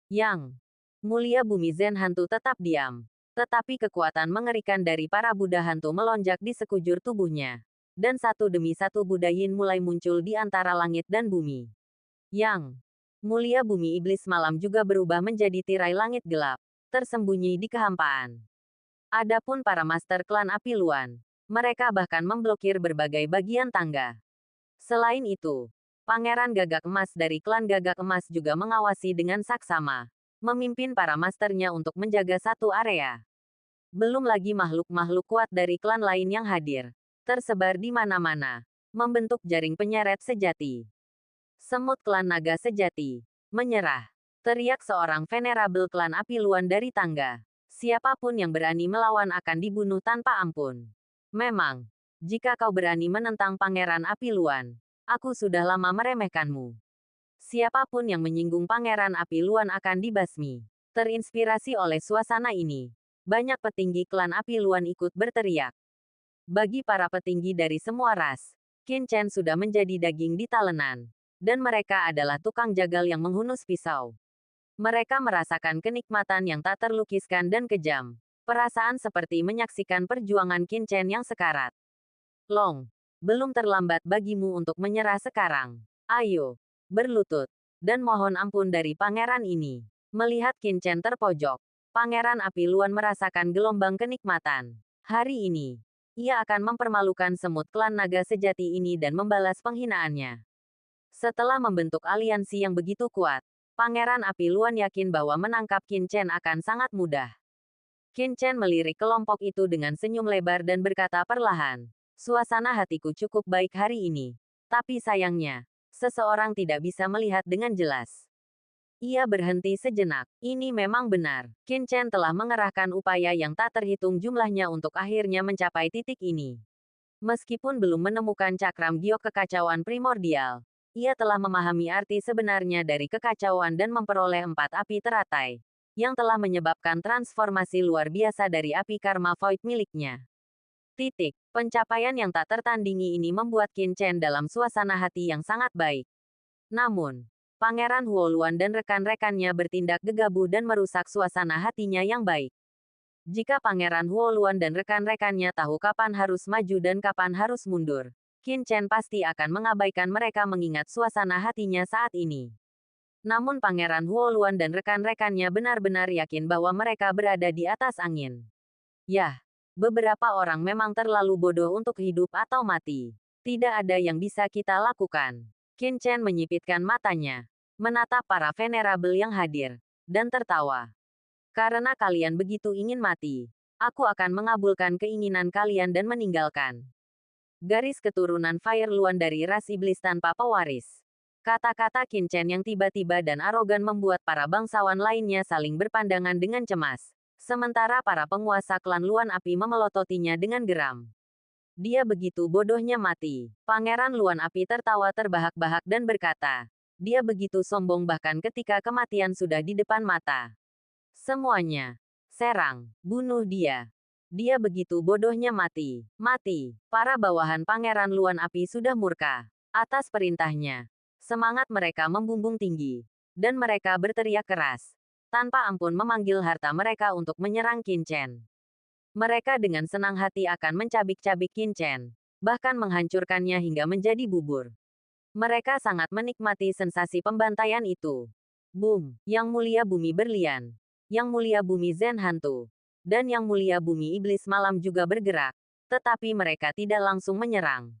Yang Mulia Bumi Zen Hantu tetap diam. Tetapi kekuatan mengerikan dari para Buddha hantu melonjak di sekujur tubuhnya. Dan satu demi satu Buddha Yin mulai muncul di antara langit dan bumi. Yang Mulia Bumi Iblis Malam juga berubah menjadi tirai langit gelap, tersembunyi di kehampaan. Adapun para master klan Api Luan, mereka bahkan memblokir berbagai bagian tangga. Selain itu, Pangeran Gagak Emas dari klan Gagak Emas juga mengawasi dengan saksama, memimpin para masternya untuk menjaga satu area. Belum lagi makhluk-makhluk kuat dari klan lain yang hadir, tersebar di mana-mana, membentuk jaring penyeret sejati. Semut klan naga sejati, menyerah. Teriak seorang venerabel klan api luan dari tangga. Siapapun yang berani melawan akan dibunuh tanpa ampun. Memang, jika kau berani menentang Pangeran Api Luan, aku sudah lama meremehkanmu. Siapapun yang menyinggung Pangeran Api Luan akan dibasmi. Terinspirasi oleh suasana ini, banyak petinggi klan Api Luan ikut berteriak. Bagi para petinggi dari semua ras, Qin Chen sudah menjadi daging di talenan. Dan mereka adalah tukang jagal yang menghunus pisau. Mereka merasakan kenikmatan yang tak terlukiskan dan kejam. Perasaan seperti menyaksikan perjuangan Qin Chen yang sekarat. Long, belum terlambat bagimu untuk menyerah sekarang. Ayo, berlutut, dan mohon ampun dari pangeran ini. Melihat Qin Chen terpojok, Pangeran Api Luan merasakan gelombang kenikmatan. Hari ini, ia akan mempermalukan semut klan naga sejati ini dan membalas penghinaannya. Setelah membentuk aliansi yang begitu kuat, Pangeran Api Luan yakin bahwa menangkap Qin Chen akan sangat mudah. Qin Chen melirik kelompok itu dengan senyum lebar dan berkata perlahan, "Suasana hatiku cukup baik hari ini. Tapi sayangnya, seseorang tidak bisa melihat dengan jelas." Ia berhenti sejenak. Ini memang benar. Qin Chen telah mengerahkan upaya yang tak terhitung jumlahnya untuk akhirnya mencapai titik ini. Meskipun belum menemukan cakram giok kekacauan primordial, ia telah memahami arti sebenarnya dari kekacauan dan memperoleh 4 api teratai, yang telah menyebabkan transformasi luar biasa dari api karma void miliknya. Pencapaian yang tak tertandingi ini membuat Qin Chen dalam suasana hati yang sangat baik. Namun, Pangeran Huoluan dan rekan-rekannya bertindak gegabah dan merusak suasana hatinya yang baik. Jika Pangeran Huoluan dan rekan-rekannya tahu kapan harus maju dan kapan harus mundur, Qin Chen pasti akan mengabaikan mereka mengingat suasana hatinya saat ini. Namun Pangeran Huoluan dan rekan-rekannya benar-benar yakin bahwa mereka berada di atas angin. Yah, beberapa orang memang terlalu bodoh untuk hidup atau mati. Tidak ada yang bisa kita lakukan. Qin Chen menyipitkan matanya, menatap para venerabel yang hadir, dan tertawa. Karena kalian begitu ingin mati, aku akan mengabulkan keinginan kalian dan meninggalkan garis keturunan Fire Luan dari ras iblis tanpa pewaris. Kata-kata Qin Chen yang tiba-tiba dan arogan membuat para bangsawan lainnya saling berpandangan dengan cemas. Sementara para penguasa klan Luan Api memelototinya dengan geram. Dia begitu bodohnya mati. Pangeran Luan Api tertawa terbahak-bahak dan berkata, dia begitu sombong bahkan ketika kematian sudah di depan mata. Semuanya, serang, bunuh dia. Dia begitu bodohnya mati. Mati. Para bawahan Pangeran Luan Api sudah murka. Atas perintahnya, semangat mereka membumbung tinggi. Dan mereka berteriak keras. Tanpa ampun memanggil harta mereka untuk menyerang Qin Chen. Mereka dengan senang hati akan mencabik-cabik Qin Chen. Bahkan menghancurkannya hingga menjadi bubur. Mereka sangat menikmati sensasi pembantaian itu. Boom! Yang mulia bumi berlian. Yang mulia bumi Zen hantu. Dan yang mulia bumi iblis malam juga bergerak. Tetapi mereka tidak langsung menyerang.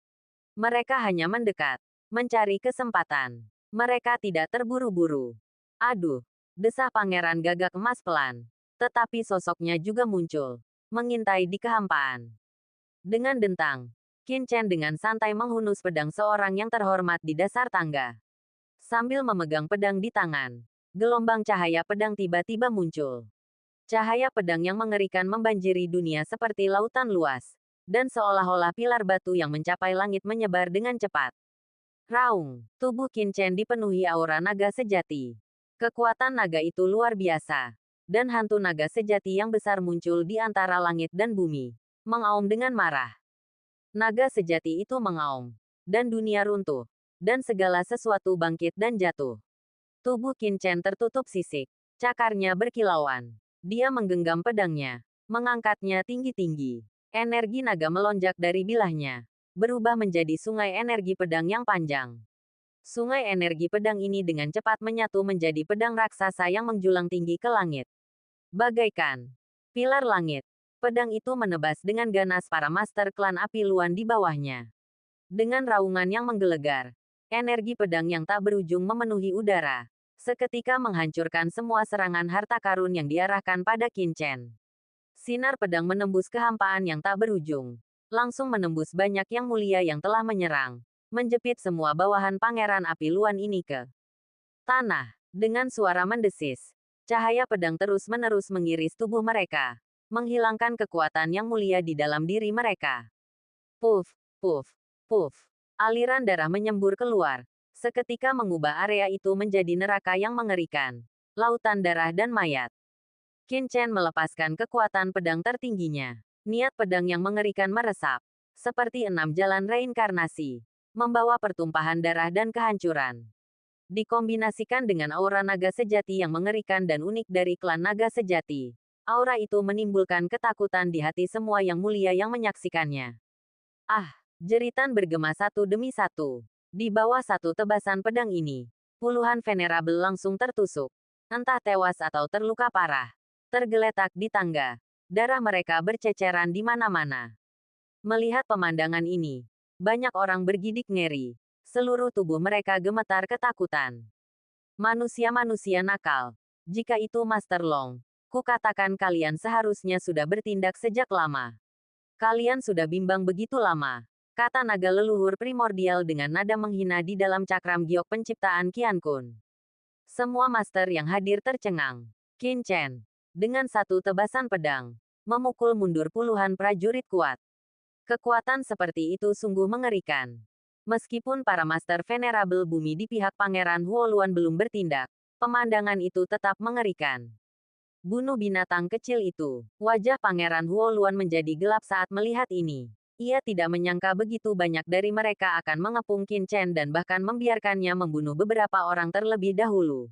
Mereka hanya mendekat. Mencari kesempatan. Mereka tidak terburu-buru. Aduh! Desah Pangeran Gagak Emas pelan. Tetapi sosoknya juga muncul. Mengintai di kehampaan. Dengan dentang, Qin Chen dengan santai menghunus pedang seorang yang terhormat di dasar tangga. Sambil memegang pedang di tangan, gelombang cahaya pedang tiba-tiba muncul. Cahaya pedang yang mengerikan membanjiri dunia seperti lautan luas. Dan seolah-olah pilar batu yang mencapai langit menyebar dengan cepat. Raung, tubuh Qin Chen dipenuhi aura naga sejati. Kekuatan naga itu luar biasa. Dan hantu naga sejati yang besar muncul di antara langit dan bumi. Mengaum dengan marah. Naga sejati itu mengaum. Dan dunia runtuh. Dan segala sesuatu bangkit dan jatuh. Tubuh Qin Chen tertutup sisik. Cakarnya berkilauan. Dia menggenggam pedangnya, mengangkatnya tinggi-tinggi. Energi naga melonjak dari bilahnya, berubah menjadi sungai energi pedang yang panjang. Sungai energi pedang ini dengan cepat menyatu menjadi pedang raksasa yang menjulang tinggi ke langit. Bagaikan pilar langit, pedang itu menebas dengan ganas para master klan Api Luan di bawahnya. Dengan raungan yang menggelegar, Energi pedang yang tak berujung memenuhi udara, seketika menghancurkan semua serangan harta karun yang diarahkan pada Qin Chen. Sinar pedang menembus kehampaan yang tak berujung, langsung menembus banyak yang mulia yang telah menyerang, menjepit semua bawahan Pangeran Api Luan ini ke tanah. Dengan suara mendesis, cahaya pedang terus-menerus mengiris tubuh mereka, menghilangkan kekuatan yang mulia di dalam diri mereka. Puff, puff, puff. Aliran darah menyembur keluar, seketika mengubah area itu menjadi neraka yang mengerikan. Lautan darah dan mayat. Qin Chen melepaskan kekuatan pedang tertingginya. Niat pedang yang mengerikan meresap, seperti 6 jalan reinkarnasi, membawa pertumpahan darah dan kehancuran. Dikombinasikan dengan aura naga sejati yang mengerikan dan unik dari klan naga sejati. Aura itu menimbulkan ketakutan di hati semua yang mulia yang menyaksikannya. Ah, jeritan bergema satu demi satu. Di bawah satu tebasan pedang ini, puluhan venerabel langsung tertusuk. Entah tewas atau terluka parah. Tergeletak di tangga. Darah mereka berceceran di mana-mana. Melihat pemandangan ini, banyak orang bergidik ngeri. Seluruh tubuh mereka gemetar ketakutan. Manusia-manusia nakal. Jika itu Master Long, kukatakan kalian seharusnya sudah bertindak sejak lama. Kalian sudah bimbang begitu lama, kata naga leluhur primordial dengan nada menghina di dalam cakram giok penciptaan Qian Kun. Semua master yang hadir tercengang. Qin Chen, dengan satu tebasan pedang, memukul mundur puluhan prajurit kuat. Kekuatan seperti itu sungguh mengerikan. Meskipun para master venerabel bumi di pihak Pangeran Huoluan belum bertindak, pemandangan itu tetap mengerikan. Bunuh binatang kecil itu. Wajah Pangeran Huoluan menjadi gelap saat melihat ini. Ia tidak menyangka begitu banyak dari mereka akan mengepung Qin Chen dan bahkan membiarkannya membunuh beberapa orang terlebih dahulu.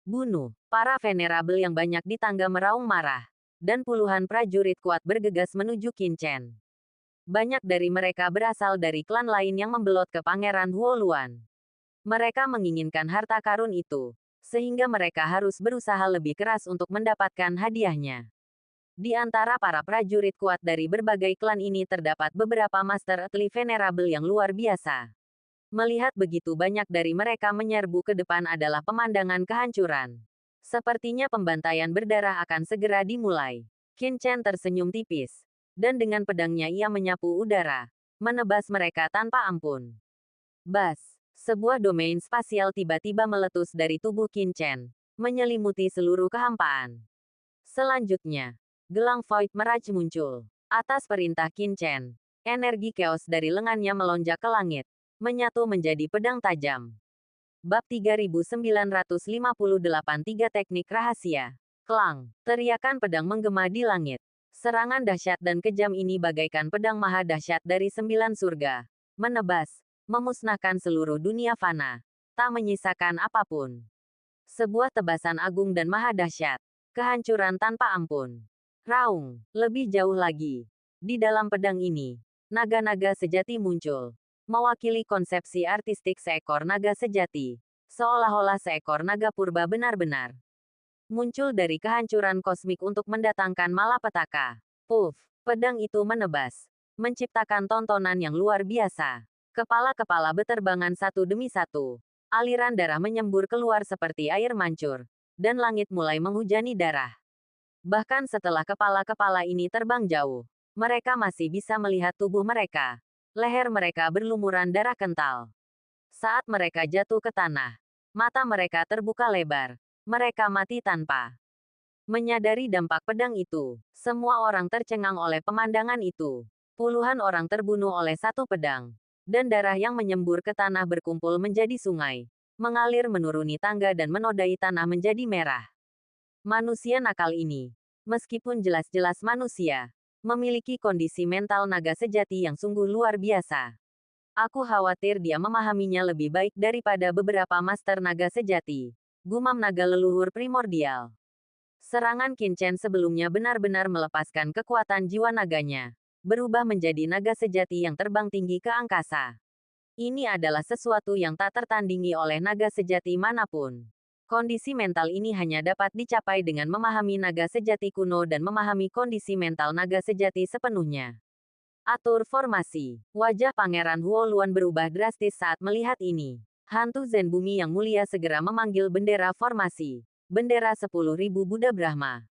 Bunuh. Para venerabel yang banyak di tangga meraung marah. Dan puluhan prajurit kuat bergegas menuju Qin Chen. Banyak dari mereka berasal dari klan lain yang membelot ke Pangeran Huoluan. Mereka menginginkan harta karun itu, sehingga mereka harus berusaha lebih keras untuk mendapatkan hadiahnya. Di antara para prajurit kuat dari berbagai klan ini terdapat beberapa master atli venerabel yang luar biasa. Melihat begitu banyak dari mereka menyerbu ke depan adalah pemandangan kehancuran. Sepertinya pembantaian berdarah akan segera dimulai. Qin Chen tersenyum tipis, dan dengan pedangnya ia menyapu udara, menebas mereka tanpa ampun. Bas! Sebuah domain spasial tiba-tiba meletus dari tubuh Qin Chen, menyelimuti seluruh kehampaan. Selanjutnya, gelang Void Mirage muncul. Atas perintah Qin Chen, energi chaos dari lengannya melonjak ke langit, menyatu menjadi pedang tajam. Bab 3958 3 Teknik Rahasia. Klang! Teriakan pedang menggema di langit. Serangan dahsyat dan kejam ini bagaikan pedang maha dahsyat dari 9 surga. Menebas, memusnahkan seluruh dunia fana. Tak menyisakan apapun. Sebuah tebasan agung dan maha dahsyat. Kehancuran tanpa ampun. Raung! Lebih jauh lagi. Di dalam pedang ini, naga-naga sejati muncul. Mewakili konsepsi artistik seekor naga sejati. Seolah-olah seekor naga purba benar-benar muncul dari kehancuran kosmik untuk mendatangkan malapetaka. Puff! Pedang itu menebas, menciptakan tontonan yang luar biasa. Kepala-kepala beterbangan satu demi satu. Aliran darah menyembur keluar seperti air mancur, dan langit mulai menghujani darah. Bahkan setelah kepala-kepala ini terbang jauh, mereka masih bisa melihat tubuh mereka. Leher mereka berlumuran darah kental. Saat mereka jatuh ke tanah, mata mereka terbuka lebar. Mereka mati tanpa menyadari dampak pedang itu. Semua orang tercengang oleh pemandangan itu. Puluhan orang terbunuh oleh satu pedang. Dan darah yang menyembur ke tanah berkumpul menjadi sungai. Mengalir menuruni tangga dan menodai tanah menjadi merah. Manusia nakal ini, meskipun jelas-jelas manusia, memiliki kondisi mental naga sejati yang sungguh luar biasa. Aku khawatir dia memahaminya lebih baik daripada beberapa master naga sejati. Gumam naga leluhur primordial. Serangan Qin Chen sebelumnya benar-benar melepaskan kekuatan jiwa naganya, berubah menjadi naga sejati yang terbang tinggi ke angkasa. Ini adalah sesuatu yang tak tertandingi oleh naga sejati manapun. Kondisi mental ini hanya dapat dicapai dengan memahami naga sejati kuno dan memahami kondisi mental naga sejati sepenuhnya. Atur formasi. Wajah Pangeran Huoluan berubah drastis saat melihat ini. Hantu Zen Bumi yang mulia segera memanggil bendera formasi. Bendera 10.000 Buddha Brahma.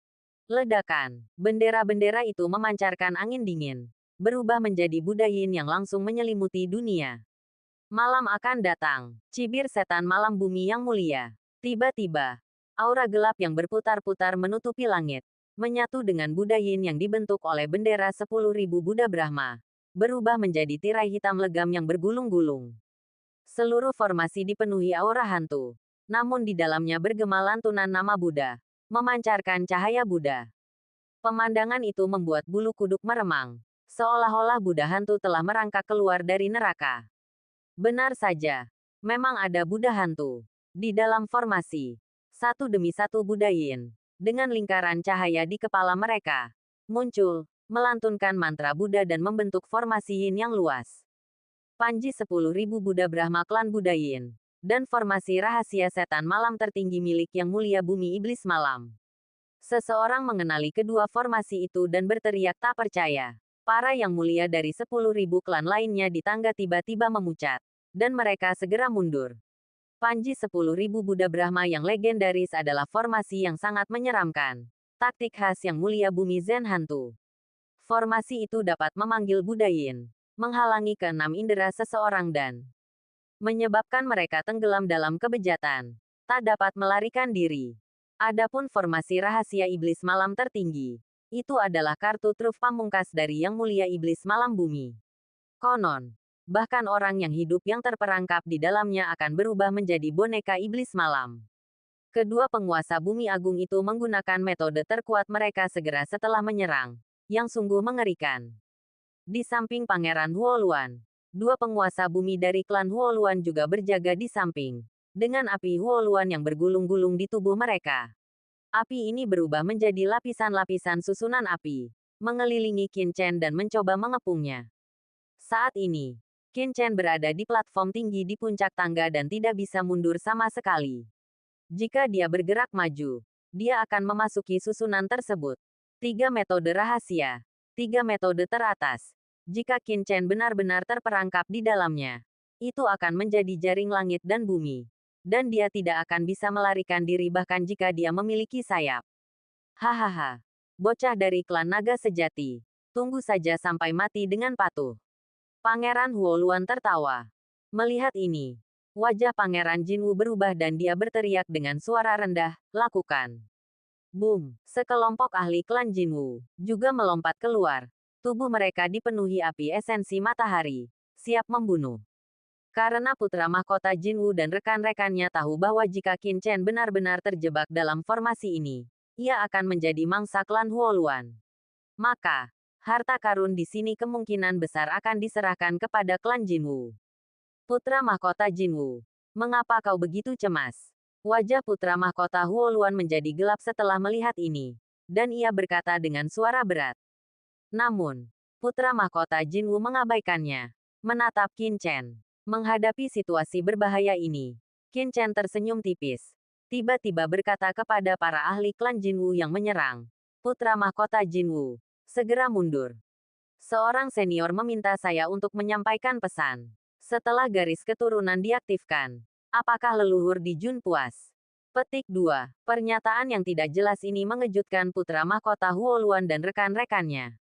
Ledakan. Bendera-bendera itu memancarkan angin dingin. Berubah menjadi Buddha Yin yang langsung menyelimuti dunia. Malam akan datang. Cibir setan malam bumi yang mulia. Tiba-tiba, aura gelap yang berputar-putar menutupi langit. Menyatu dengan Buddha Yin yang dibentuk oleh bendera 10.000 Buddha Brahma. Berubah menjadi tirai hitam legam yang bergulung-gulung. Seluruh formasi dipenuhi aura hantu. Namun di dalamnya bergema lantunan nama Buddha. Memancarkan cahaya Buddha. Pemandangan itu membuat bulu kuduk meremang. Seolah-olah Buddha hantu telah merangkak keluar dari neraka. Benar saja. Memang ada Buddha hantu. Di dalam formasi. Satu demi satu Buddha Yin. Dengan lingkaran cahaya di kepala mereka. Muncul, melantunkan mantra Buddha dan membentuk formasi Yin yang luas. Panji 10.000 Buddha Brahma klan Buddha Yin. Dan formasi rahasia setan malam tertinggi milik Yang Mulia Bumi Iblis Malam. Seseorang mengenali kedua formasi itu dan berteriak tak percaya. Para Yang Mulia dari 10.000 klan lainnya di tangga tiba-tiba memucat. Dan mereka segera mundur. Panji 10.000 Buddha Brahma yang legendaris adalah formasi yang sangat menyeramkan. Taktik khas Yang Mulia Bumi Zen Hantu. Formasi itu dapat memanggil Buddha Yin. Menghalangi keenam indera seseorang dan menyebabkan mereka tenggelam dalam kebejatan. Tak dapat melarikan diri. Adapun formasi rahasia iblis malam tertinggi. Itu adalah kartu truf pamungkas dari Yang Mulia Iblis Malam Bumi. Konon, bahkan orang yang hidup yang terperangkap di dalamnya akan berubah menjadi boneka iblis malam. Kedua penguasa bumi agung itu menggunakan metode terkuat mereka segera setelah menyerang. Yang sungguh mengerikan. Di samping Pangeran Huoluan. Dua penguasa bumi dari klan Huoluan juga berjaga di samping. Dengan api Huoluan yang bergulung-gulung di tubuh mereka. Api ini berubah menjadi lapisan-lapisan susunan api. Mengelilingi Qin Chen dan mencoba mengepungnya. Saat ini, Qin Chen berada di platform tinggi di puncak tangga dan tidak bisa mundur sama sekali. Jika dia bergerak maju, dia akan memasuki susunan tersebut. 3 metode rahasia. 3 metode teratas. Jika Qin Chen benar-benar terperangkap di dalamnya, itu akan menjadi jaring langit dan bumi. Dan dia tidak akan bisa melarikan diri bahkan jika dia memiliki sayap. Hahaha. Bocah dari klan naga sejati. Tunggu saja sampai mati dengan patuh. Pangeran Huoluan tertawa. Melihat ini, wajah Pangeran Jinwu berubah dan dia berteriak dengan suara rendah, lakukan. Boom! Sekelompok ahli klan Jinwu juga melompat keluar. Tubuh mereka dipenuhi api esensi matahari, siap membunuh. Karena putra mahkota Jinwu dan rekan-rekannya tahu bahwa jika Qin Chen benar-benar terjebak dalam formasi ini, ia akan menjadi mangsa klan Huoluan. Maka, harta karun di sini kemungkinan besar akan diserahkan kepada klan Jinwu. Putra mahkota Jinwu, mengapa kau begitu cemas? Wajah putra mahkota Huoluan menjadi gelap setelah melihat ini, dan ia berkata dengan suara berat. Namun, putra mahkota Jinwu mengabaikannya. Menatap Qin Chen. Menghadapi situasi berbahaya ini, Qin Chen tersenyum tipis. Tiba-tiba berkata kepada para ahli klan Jinwu yang menyerang. Putra mahkota Jinwu, segera mundur. Seorang senior meminta saya untuk menyampaikan pesan. Setelah garis keturunan diaktifkan, apakah leluhur di Jun puas? Petik 2. Pernyataan yang tidak jelas ini mengejutkan putra mahkota Huoluan dan rekan-rekannya.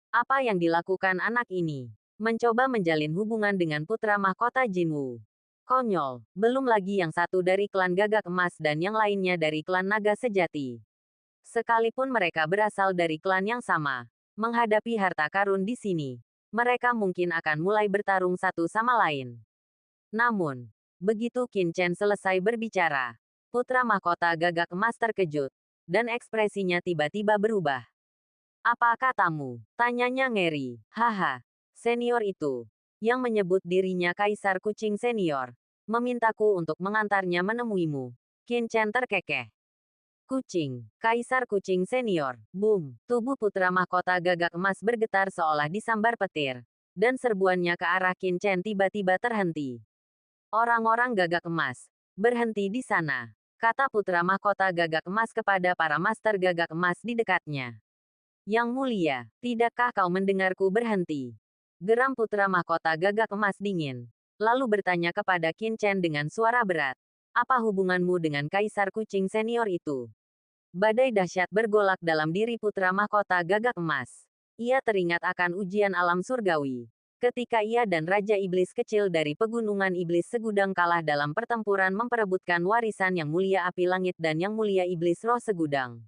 Apa yang dilakukan anak ini? Mencoba menjalin hubungan dengan putra mahkota Jinwu. Konyol, belum lagi yang satu dari klan Gagak Emas dan yang lainnya dari klan Naga Sejati. Sekalipun mereka berasal dari klan yang sama, menghadapi harta karun di sini, mereka mungkin akan mulai bertarung satu sama lain. Namun, begitu Qin Chen selesai berbicara, putra mahkota Gagak Emas terkejut, dan ekspresinya tiba-tiba berubah. Apa katamu? Tanyanya ngeri. Haha. Senior itu, yang menyebut dirinya Kaisar Kucing Senior, memintaku untuk mengantarnya menemuimu. Qin Chen terkekeh. Kucing. Kaisar Kucing Senior. Boom. Tubuh putra mahkota Gagak Emas bergetar seolah disambar petir. Dan serbuannya ke arah Qin Chen tiba-tiba terhenti. Orang-orang Gagak Emas, berhenti di sana. Kata putra mahkota Gagak Emas kepada para master Gagak Emas di dekatnya. Yang mulia, tidakkah kau mendengarku berhenti? Geram putra mahkota gagak emas dingin. Lalu bertanya kepada Qin Chen dengan suara berat. Apa hubunganmu dengan kaisar kucing senior itu? Badai dahsyat bergolak dalam diri putra mahkota gagak emas. Ia teringat akan ujian alam surgawi. Ketika ia dan Raja Iblis kecil dari pegunungan iblis segudang kalah dalam pertempuran memperebutkan warisan yang mulia api langit dan yang mulia iblis roh segudang.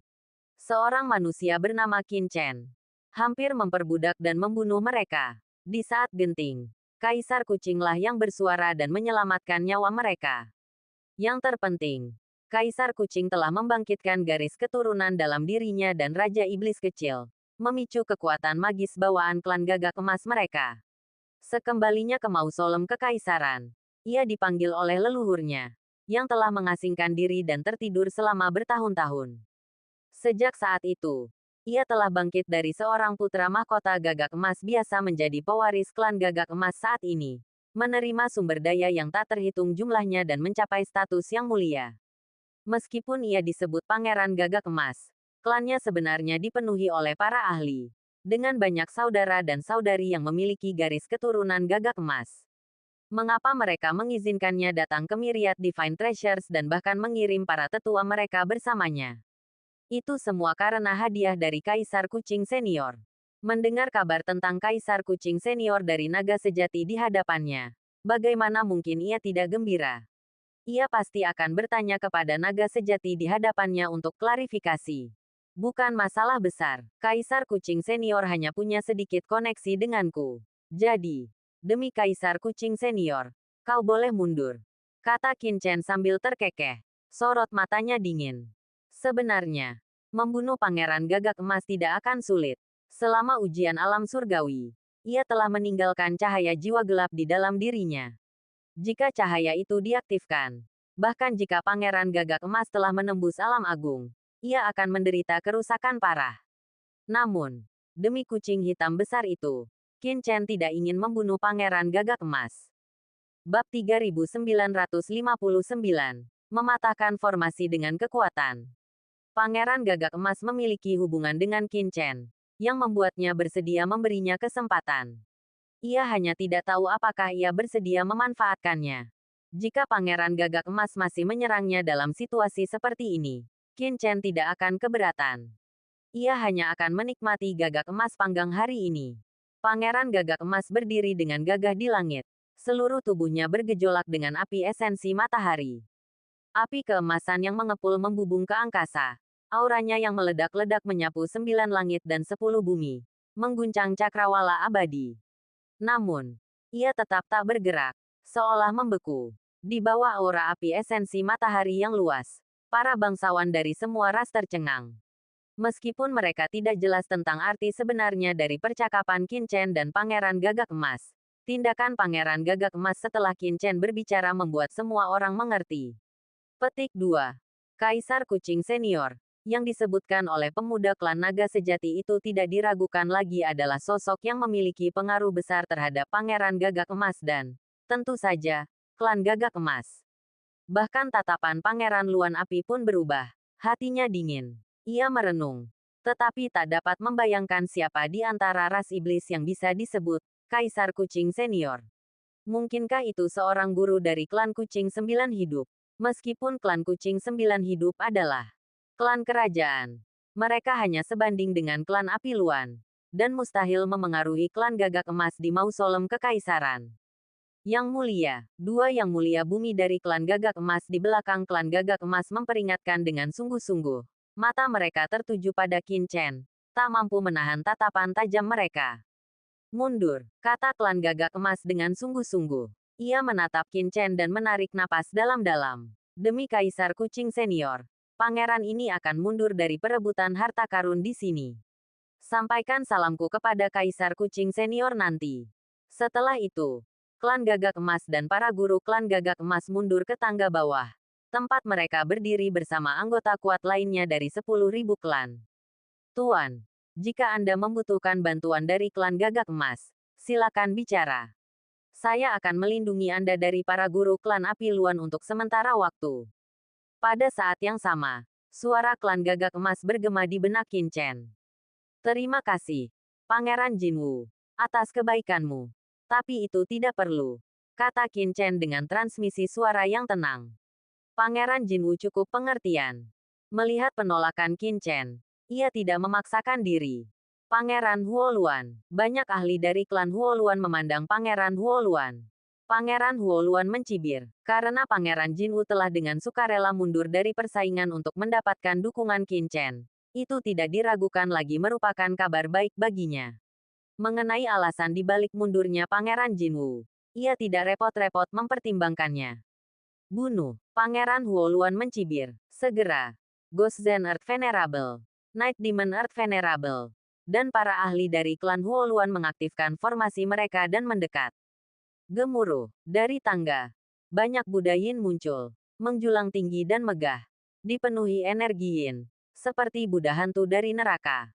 Seorang manusia bernama Qin Chen hampir memperbudak dan membunuh mereka. Di saat genting, Kaisar Kucinglah yang bersuara dan menyelamatkan nyawa mereka. Yang terpenting, Kaisar Kucing telah membangkitkan garis keturunan dalam dirinya dan Raja Iblis kecil, memicu kekuatan magis bawaan klan gagak emas mereka. Sekembalinya ke mausolem kekaisaran, ia dipanggil oleh leluhurnya, yang telah mengasingkan diri dan tertidur selama bertahun-tahun. Sejak saat itu, ia telah bangkit dari seorang putra mahkota gagak emas biasa menjadi pewaris klan gagak emas saat ini, menerima sumber daya yang tak terhitung jumlahnya dan mencapai status yang mulia. Meskipun ia disebut Pangeran Gagak Emas, klannya sebenarnya dipenuhi oleh para ahli, dengan banyak saudara dan saudari yang memiliki garis keturunan gagak emas. Mengapa mereka mengizinkannya datang ke Myriad Divine Treasures dan bahkan mengirim para tetua mereka bersamanya? Itu semua karena hadiah dari Kaisar Kucing Senior. Mendengar kabar tentang Kaisar Kucing Senior dari naga sejati di hadapannya, bagaimana mungkin ia tidak gembira? Ia pasti akan bertanya kepada naga sejati di hadapannya untuk klarifikasi. Bukan masalah besar, Kaisar Kucing Senior hanya punya sedikit koneksi denganku. Jadi, demi Kaisar Kucing Senior, kau boleh mundur, kata Qin Chen sambil terkekeh. Sorot matanya dingin. Sebenarnya, membunuh Pangeran Gagak Emas tidak akan sulit. Selama ujian alam surgawi, ia telah meninggalkan cahaya jiwa gelap di dalam dirinya. Jika cahaya itu diaktifkan, bahkan jika Pangeran Gagak Emas telah menembus alam agung, ia akan menderita kerusakan parah. Namun, demi kucing hitam besar itu, Qin Chen tidak ingin membunuh Pangeran Gagak Emas. Bab 3959. Mematahkan formasi dengan kekuatan. Pangeran Gagak Emas memiliki hubungan dengan Qin Chen, yang membuatnya bersedia memberinya kesempatan. Ia hanya tidak tahu apakah ia bersedia memanfaatkannya. Jika Pangeran Gagak Emas masih menyerangnya dalam situasi seperti ini, Qin Chen tidak akan keberatan. Ia hanya akan menikmati Gagak Emas panggang hari ini. Pangeran Gagak Emas berdiri dengan gagah di langit. Seluruh tubuhnya bergejolak dengan api esensi matahari. Api keemasan yang mengepul membubung ke angkasa. Auranya yang meledak-ledak menyapu 9 langit dan 10 bumi, mengguncang cakrawala abadi. Namun, ia tetap tak bergerak, seolah membeku. Di bawah aura api esensi matahari yang luas, para bangsawan dari semua ras tercengang. Meskipun mereka tidak jelas tentang arti sebenarnya dari percakapan Qin Chen dan Pangeran Gagak Emas, tindakan Pangeran Gagak Emas setelah Qin Chen berbicara membuat semua orang mengerti. Petik 2. Kaisar Kucing Senior, yang disebutkan oleh pemuda klan naga sejati itu tidak diragukan lagi adalah sosok yang memiliki pengaruh besar terhadap Pangeran Gagak Emas dan, tentu saja, klan Gagak Emas. Bahkan tatapan Pangeran Luan Api pun berubah. Hatinya dingin. Ia merenung. Tetapi tak dapat membayangkan siapa di antara ras iblis yang bisa disebut Kaisar Kucing Senior. Mungkinkah itu seorang guru dari klan Kucing Sembilan Hidup? Meskipun klan Kucing Sembilan Hidup adalah klan kerajaan, mereka hanya sebanding dengan klan Api Luan, dan mustahil memengaruhi klan Gagak Emas di mausolem kekaisaran. Yang mulia, dua yang mulia bumi dari klan Gagak Emas di belakang klan Gagak Emas memperingatkan dengan sungguh-sungguh. Mata mereka tertuju pada Qin Chen, tak mampu menahan tatapan tajam mereka. Mundur, kata klan Gagak Emas dengan sungguh-sungguh. Ia menatap Qin Chen dan menarik napas dalam-dalam. Demi Kaisar Kucing Senior, pangeran ini akan mundur dari perebutan harta karun di sini. Sampaikan salamku kepada Kaisar Kucing Senior nanti. Setelah itu, klan Gagak Emas dan para guru klan Gagak Emas mundur ke tangga bawah, tempat mereka berdiri bersama anggota kuat lainnya dari 10.000 klan. Tuan, jika Anda membutuhkan bantuan dari klan Gagak Emas, silakan bicara. Saya akan melindungi Anda dari para guru klan Api Luan untuk sementara waktu. Pada saat yang sama, suara klan Gagak Emas bergema di benak Qin Chen. Terima kasih, Pangeran Jinwu. atas kebaikanmu. Tapi itu tidak perlu, kata Qin Chen dengan transmisi suara yang tenang. Pangeran Jinwu cukup pengertian. Melihat penolakan Qin Chen, ia tidak memaksakan diri. Pangeran Huoluan. Banyak ahli dari klan Huoluan memandang Pangeran Huoluan. Pangeran Huoluan mencibir, karena Pangeran Jinwu telah dengan sukarela mundur dari persaingan untuk mendapatkan dukungan Qin Chen. Itu tidak diragukan lagi merupakan kabar baik baginya. Mengenai alasan di balik mundurnya Pangeran Jinwu, ia tidak repot-repot mempertimbangkannya. Bunuh. Pangeran Huoluan mencibir. Segera. Ghost Zen Earth Venerable, Night Demon Earth Venerable, dan para ahli dari klan Huoluan mengaktifkan formasi mereka dan mendekat. Gemuruh. Dari tangga, banyak Buddha Yin muncul, menjulang tinggi dan megah, dipenuhi energi Yin, seperti Buddha hantu dari neraka.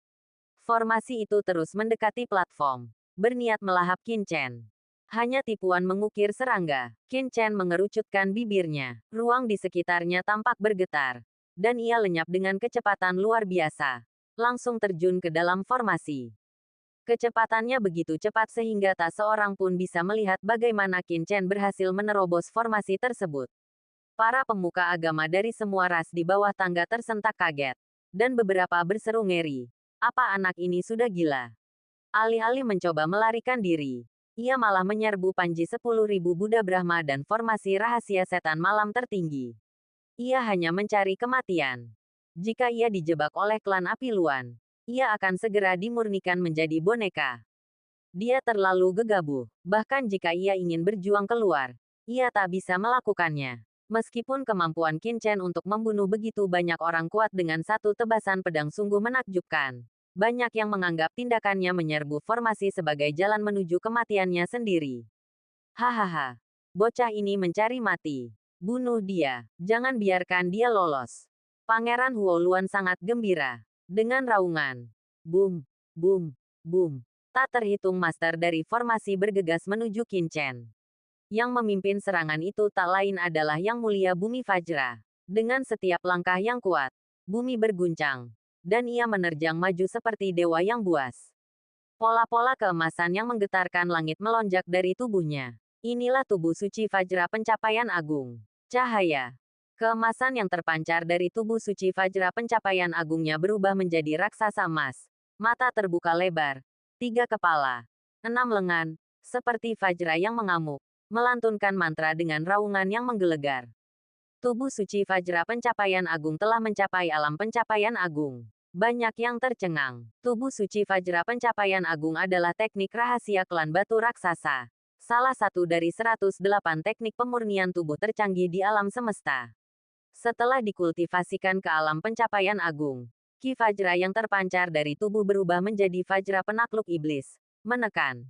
Formasi itu terus mendekati platform, berniat melahap Qin Chen. Hanya tipuan mengukir serangga. Qin Chen mengerucutkan bibirnya. Ruang di sekitarnya tampak bergetar, dan ia lenyap dengan kecepatan luar biasa. Langsung terjun ke dalam formasi. Kecepatannya begitu cepat sehingga tak seorang pun bisa melihat bagaimana Qin Chen berhasil menerobos formasi tersebut. Para pemuka agama dari semua ras di bawah tangga tersentak kaget. Dan beberapa berseru ngeri. Apa anak ini sudah gila? Alih-alih mencoba melarikan diri, ia malah menyerbu panji 10.000 Buddha Brahma dan formasi rahasia setan malam tertinggi. Ia hanya mencari kematian. Jika ia dijebak oleh klan Api Luan, ia akan segera dimurnikan menjadi boneka. Dia terlalu gegabah. Bahkan jika ia ingin berjuang keluar, ia tak bisa melakukannya. Meskipun kemampuan Qin Chen untuk membunuh begitu banyak orang kuat dengan satu tebasan pedang sungguh menakjubkan. Banyak yang menganggap tindakannya menyerbu formasi sebagai jalan menuju kematiannya sendiri. Hahaha. Bocah ini mencari mati. Bunuh dia. Jangan biarkan dia lolos. Pangeran Huoluan sangat gembira. Dengan raungan. Boom, boom, boom. Tak terhitung master dari formasi bergegas menuju Qin Chen. Yang memimpin serangan itu tak lain adalah Yang Mulia Bumi Fajra. Dengan setiap langkah yang kuat, bumi berguncang. Dan ia menerjang maju seperti dewa yang buas. Pola-pola keemasan yang menggetarkan langit melonjak dari tubuhnya. Inilah tubuh suci Fajra pencapaian agung. Cahaya. Keemasan yang terpancar dari tubuh suci Fajra pencapaian agungnya berubah menjadi raksasa emas. Mata terbuka lebar. 3 kepala. 6 lengan. Seperti Fajra yang mengamuk. Melantunkan mantra dengan raungan yang menggelegar. Tubuh suci Fajra pencapaian agung telah mencapai alam pencapaian agung. Banyak yang tercengang. Tubuh suci Fajra pencapaian agung adalah teknik rahasia klan batu raksasa. Salah satu dari 108 teknik pemurnian tubuh tercanggih di alam semesta. Setelah dikultivasikan ke alam pencapaian agung, Ki Fajra yang terpancar dari tubuh berubah menjadi Fajra penakluk iblis. Menekan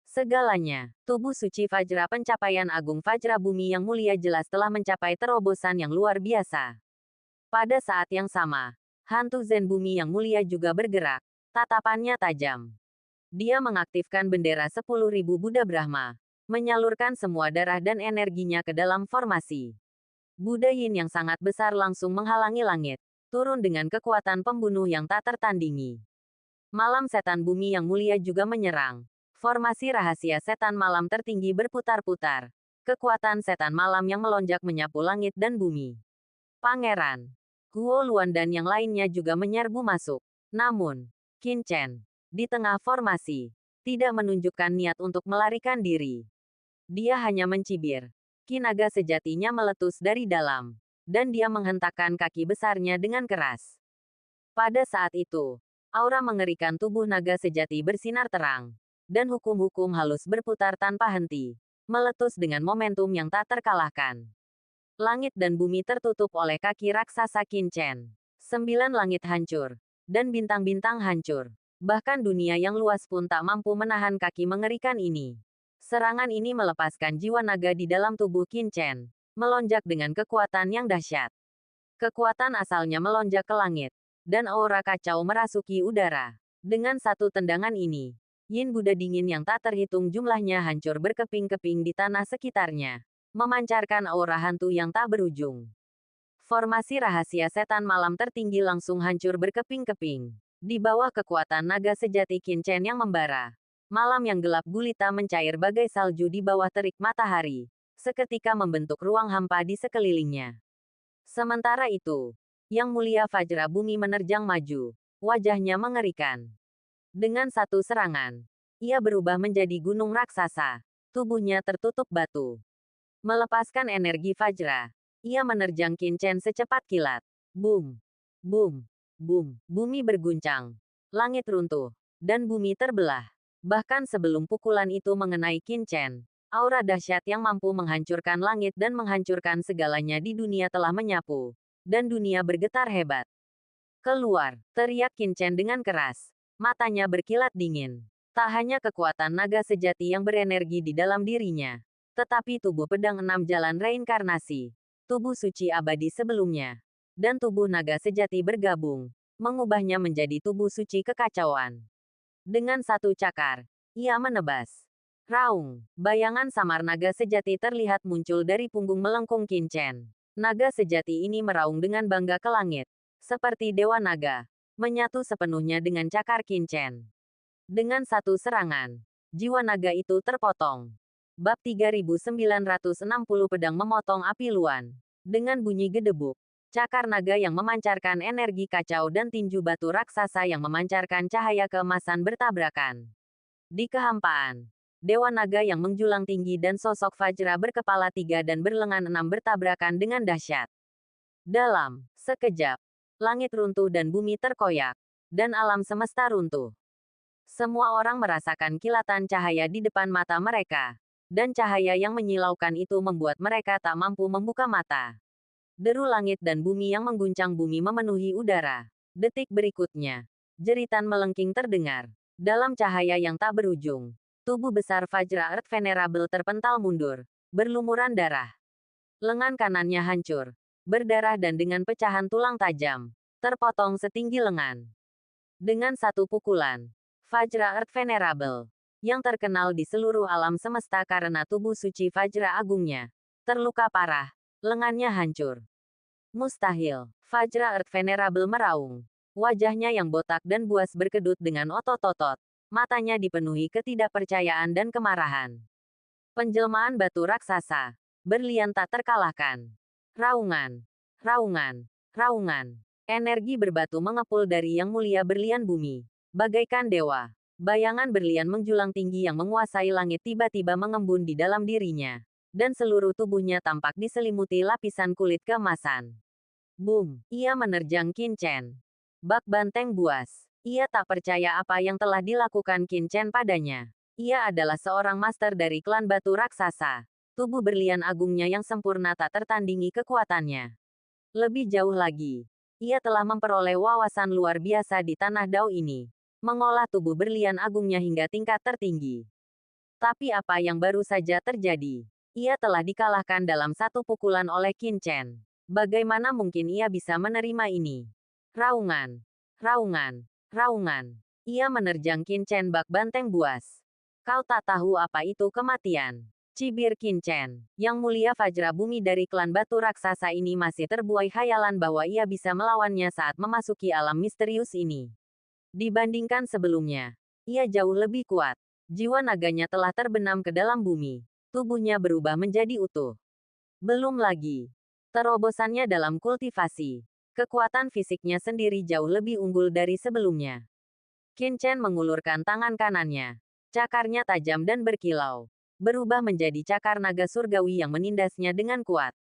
segalanya. Tubuh suci Fajra pencapaian agung Fajra bumi yang mulia jelas telah mencapai terobosan yang luar biasa. Pada saat yang sama, hantu Zen bumi yang mulia juga bergerak. Tatapannya tajam. Dia mengaktifkan bendera 10.000 Buddha Brahma, menyalurkan semua darah dan energinya ke dalam formasi. Buddha Yin yang sangat besar langsung menghalangi langit, turun dengan kekuatan pembunuh yang tak tertandingi. Malam setan bumi yang mulia juga menyerang. Formasi rahasia setan malam tertinggi berputar-putar. Kekuatan setan malam yang melonjak menyapu langit dan bumi. Pangeran Huoluan dan yang lainnya juga menyerbu masuk. Namun, Qin Chen di tengah formasi, tidak menunjukkan niat untuk melarikan diri. Dia hanya mencibir. Ki naga sejatinya meletus dari dalam, dan dia menghentakkan kaki besarnya dengan keras. Pada saat itu, aura mengerikan tubuh naga sejati bersinar terang, dan hukum-hukum halus berputar tanpa henti, meletus dengan momentum yang tak terkalahkan. Langit dan bumi tertutup oleh kaki raksasa Qin Chen. 9 langit hancur, dan bintang-bintang hancur. Bahkan dunia yang luas pun tak mampu menahan kaki mengerikan ini. Serangan ini melepaskan jiwa naga di dalam tubuh Qin Chen, melonjak dengan kekuatan yang dahsyat. Kekuatan asalnya melonjak ke langit, dan aura kacau merasuki udara. Dengan satu tendangan ini, Yin Buddha dingin yang tak terhitung jumlahnya hancur berkeping-keping di tanah sekitarnya, memancarkan aura hantu yang tak berujung. Formasi rahasia setan malam tertinggi langsung hancur berkeping-keping. Di bawah kekuatan naga sejati Qin Chen yang membara, Malam yang gelap gulita mencair bagai salju di bawah terik matahari, seketika membentuk ruang hampa di sekelilingnya. Sementara itu, Yang Mulia Fajra Bumi menerjang maju, wajahnya mengerikan. Dengan satu serangan, ia berubah menjadi gunung raksasa, tubuhnya tertutup batu. Melepaskan energi Fajra, ia menerjang Qin Chen secepat kilat. Boom! Boom! Boom! Bumi berguncang. Langit runtuh, dan bumi terbelah. Bahkan sebelum pukulan itu mengenai Qin Chen, aura dahsyat yang mampu menghancurkan langit dan menghancurkan segalanya di dunia telah menyapu, dan dunia bergetar hebat. Keluar, teriak Qin Chen dengan keras. Matanya berkilat dingin. Tak hanya kekuatan naga sejati yang berenergi di dalam dirinya, tetapi tubuh pedang 6 jalan reinkarnasi, tubuh suci abadi sebelumnya, dan tubuh naga sejati bergabung, mengubahnya menjadi tubuh suci kekacauan. Dengan satu cakar, ia menebas. Raung, bayangan samar naga sejati terlihat muncul dari punggung melengkung Qin Chen. Naga sejati ini meraung dengan bangga ke langit, seperti dewa naga, menyatu sepenuhnya dengan cakar Qin Chen. Dengan satu serangan, jiwa naga itu terpotong. Bab 3960 Pedang Memotong Api Luan. Dengan bunyi gedebuk, cakar naga yang memancarkan energi kacau dan tinju batu raksasa yang memancarkan cahaya keemasan bertabrakan. Di kehampaan, Dewa Naga yang menjulang tinggi dan sosok Fajra berkepala 3 dan berlengan 6 bertabrakan dengan dahsyat. Dalam sekejap, langit runtuh dan bumi terkoyak, dan alam semesta runtuh. Semua orang merasakan kilatan cahaya di depan mata mereka, dan cahaya yang menyilaukan itu membuat mereka tak mampu membuka mata. Deru langit dan bumi yang mengguncang bumi memenuhi udara. Detik berikutnya, jeritan melengking terdengar. Dalam cahaya yang tak berujung, tubuh besar Fajra Earth Venerable terpental mundur, berlumuran darah. Lengan kanannya hancur, berdarah dan dengan pecahan tulang tajam, terpotong setinggi lengan. Dengan satu pukulan, Fajra Earth Venerable, yang terkenal di seluruh alam semesta karena tubuh suci Fajra Agungnya, terluka parah. Lengannya hancur. Mustahil. Fajra Earth Venerable meraung. Wajahnya yang botak dan buas berkedut dengan otot-otot. Matanya dipenuhi ketidakpercayaan dan kemarahan. Penjelmaan batu raksasa. Berlian tak terkalahkan. Raungan. Raungan. Raungan. Energi berbatu mengepul dari Yang Mulia Berlian Bumi. Bagaikan dewa. Bayangan berlian menjulang tinggi yang menguasai langit tiba-tiba mengembun di dalam dirinya. Dan seluruh tubuhnya tampak diselimuti lapisan kulit keemasan. Boom! Ia menerjang Qin Chen. Bak banteng buas. Ia tak percaya apa yang telah dilakukan Qin Chen padanya. Ia adalah seorang master dari klan batu raksasa. Tubuh berlian agungnya yang sempurna tak tertandingi kekuatannya. Lebih jauh lagi, ia telah memperoleh wawasan luar biasa di tanah Dao ini. Mengolah tubuh berlian agungnya hingga tingkat tertinggi. Tapi apa yang baru saja terjadi? Ia telah dikalahkan dalam satu pukulan oleh Qin Chen. Bagaimana mungkin ia bisa menerima ini? Raungan. Raungan. Raungan. Ia menerjang Qin Chen bak banteng buas. Kau tak tahu apa itu kematian. Cibir Qin Chen. Yang Mulia Fajra Bumi dari klan batu raksasa ini masih terbuai khayalan bahwa ia bisa melawannya saat memasuki alam misterius ini. Dibandingkan sebelumnya, ia jauh lebih kuat. Jiwa naganya telah terbenam ke dalam bumi. Tubuhnya berubah menjadi utuh. Belum lagi terobosannya dalam kultivasi. Kekuatan fisiknya sendiri jauh lebih unggul dari sebelumnya. Qin Chen mengulurkan tangan kanannya. Cakarnya tajam dan berkilau. Berubah menjadi cakar naga surgawi yang menindasnya dengan kuat.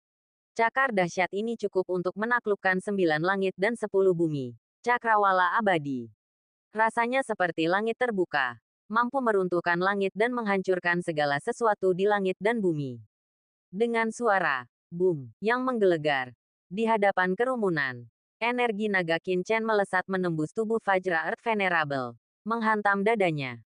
Cakar dahsyat ini cukup untuk menaklukkan 9 langit dan 10 bumi. Cakrawala abadi. Rasanya seperti langit terbuka. Mampu meruntuhkan langit dan menghancurkan segala sesuatu di langit dan bumi. Dengan suara boom yang menggelegar di hadapan kerumunan, energi naga Qin Chen melesat menembus tubuh Fajra Earth Venerable, menghantam dadanya.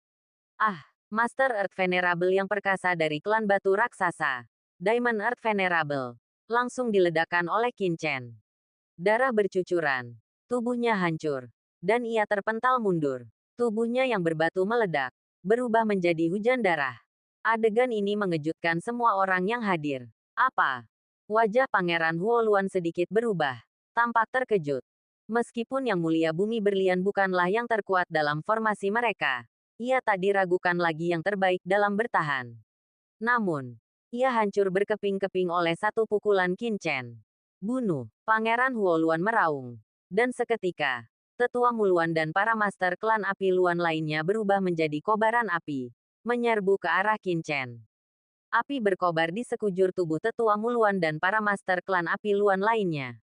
Ah, Master Earth Venerable yang perkasa dari klan batu raksasa, Diamond Earth Venerable, langsung diledakkan oleh Qin Chen. Darah bercucuran, tubuhnya hancur, dan ia terpental mundur. Tubuhnya yang berbatu meledak, berubah menjadi hujan darah. Adegan ini mengejutkan semua orang yang hadir. Apa? Wajah Pangeran Huoluan sedikit berubah, tampak terkejut. Meskipun Yang Mulia Bumi Berlian bukanlah yang terkuat dalam formasi mereka, ia tak diragukan lagi yang terbaik dalam bertahan. Namun, ia hancur berkeping-keping oleh satu pukulan Qin Chen. Bunuh! Pangeran Huoluan meraung. Dan seketika, Tetua Muluan dan para master klan api Luan lainnya berubah menjadi kobaran api, menyerbu ke arah Qin Chen. Api berkobar di sekujur tubuh Tetua Muluan dan para master klan api Luan lainnya.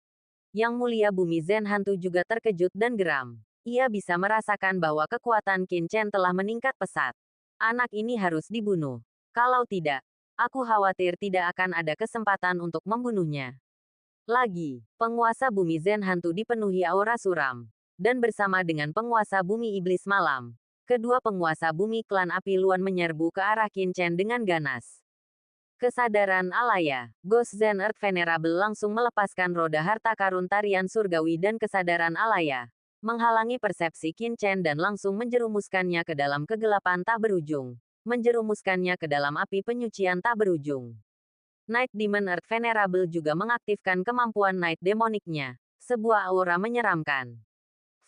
Yang Mulia Bumi Zen Hantu juga terkejut dan geram. Ia bisa merasakan bahwa kekuatan Qin Chen telah meningkat pesat. Anak ini harus dibunuh. Kalau tidak, aku khawatir tidak akan ada kesempatan untuk membunuhnya. Lagi, penguasa Bumi Zen Hantu dipenuhi aura suram. Dan bersama dengan penguasa Bumi Iblis Malam, kedua penguasa Bumi Klan Api Luan menyerbu ke arah Qin Chen dengan ganas. Kesadaran alaya, Ghost Zen Earth Venerable langsung melepaskan roda harta karun tarian surgawi dan kesadaran alaya, menghalangi persepsi Qin Chen dan langsung menjerumuskannya ke dalam kegelapan tak berujung, menjerumuskannya ke dalam api penyucian tak berujung. Night Demon Earth Venerable juga mengaktifkan kemampuan Night Demoniknya, sebuah aura menyeramkan.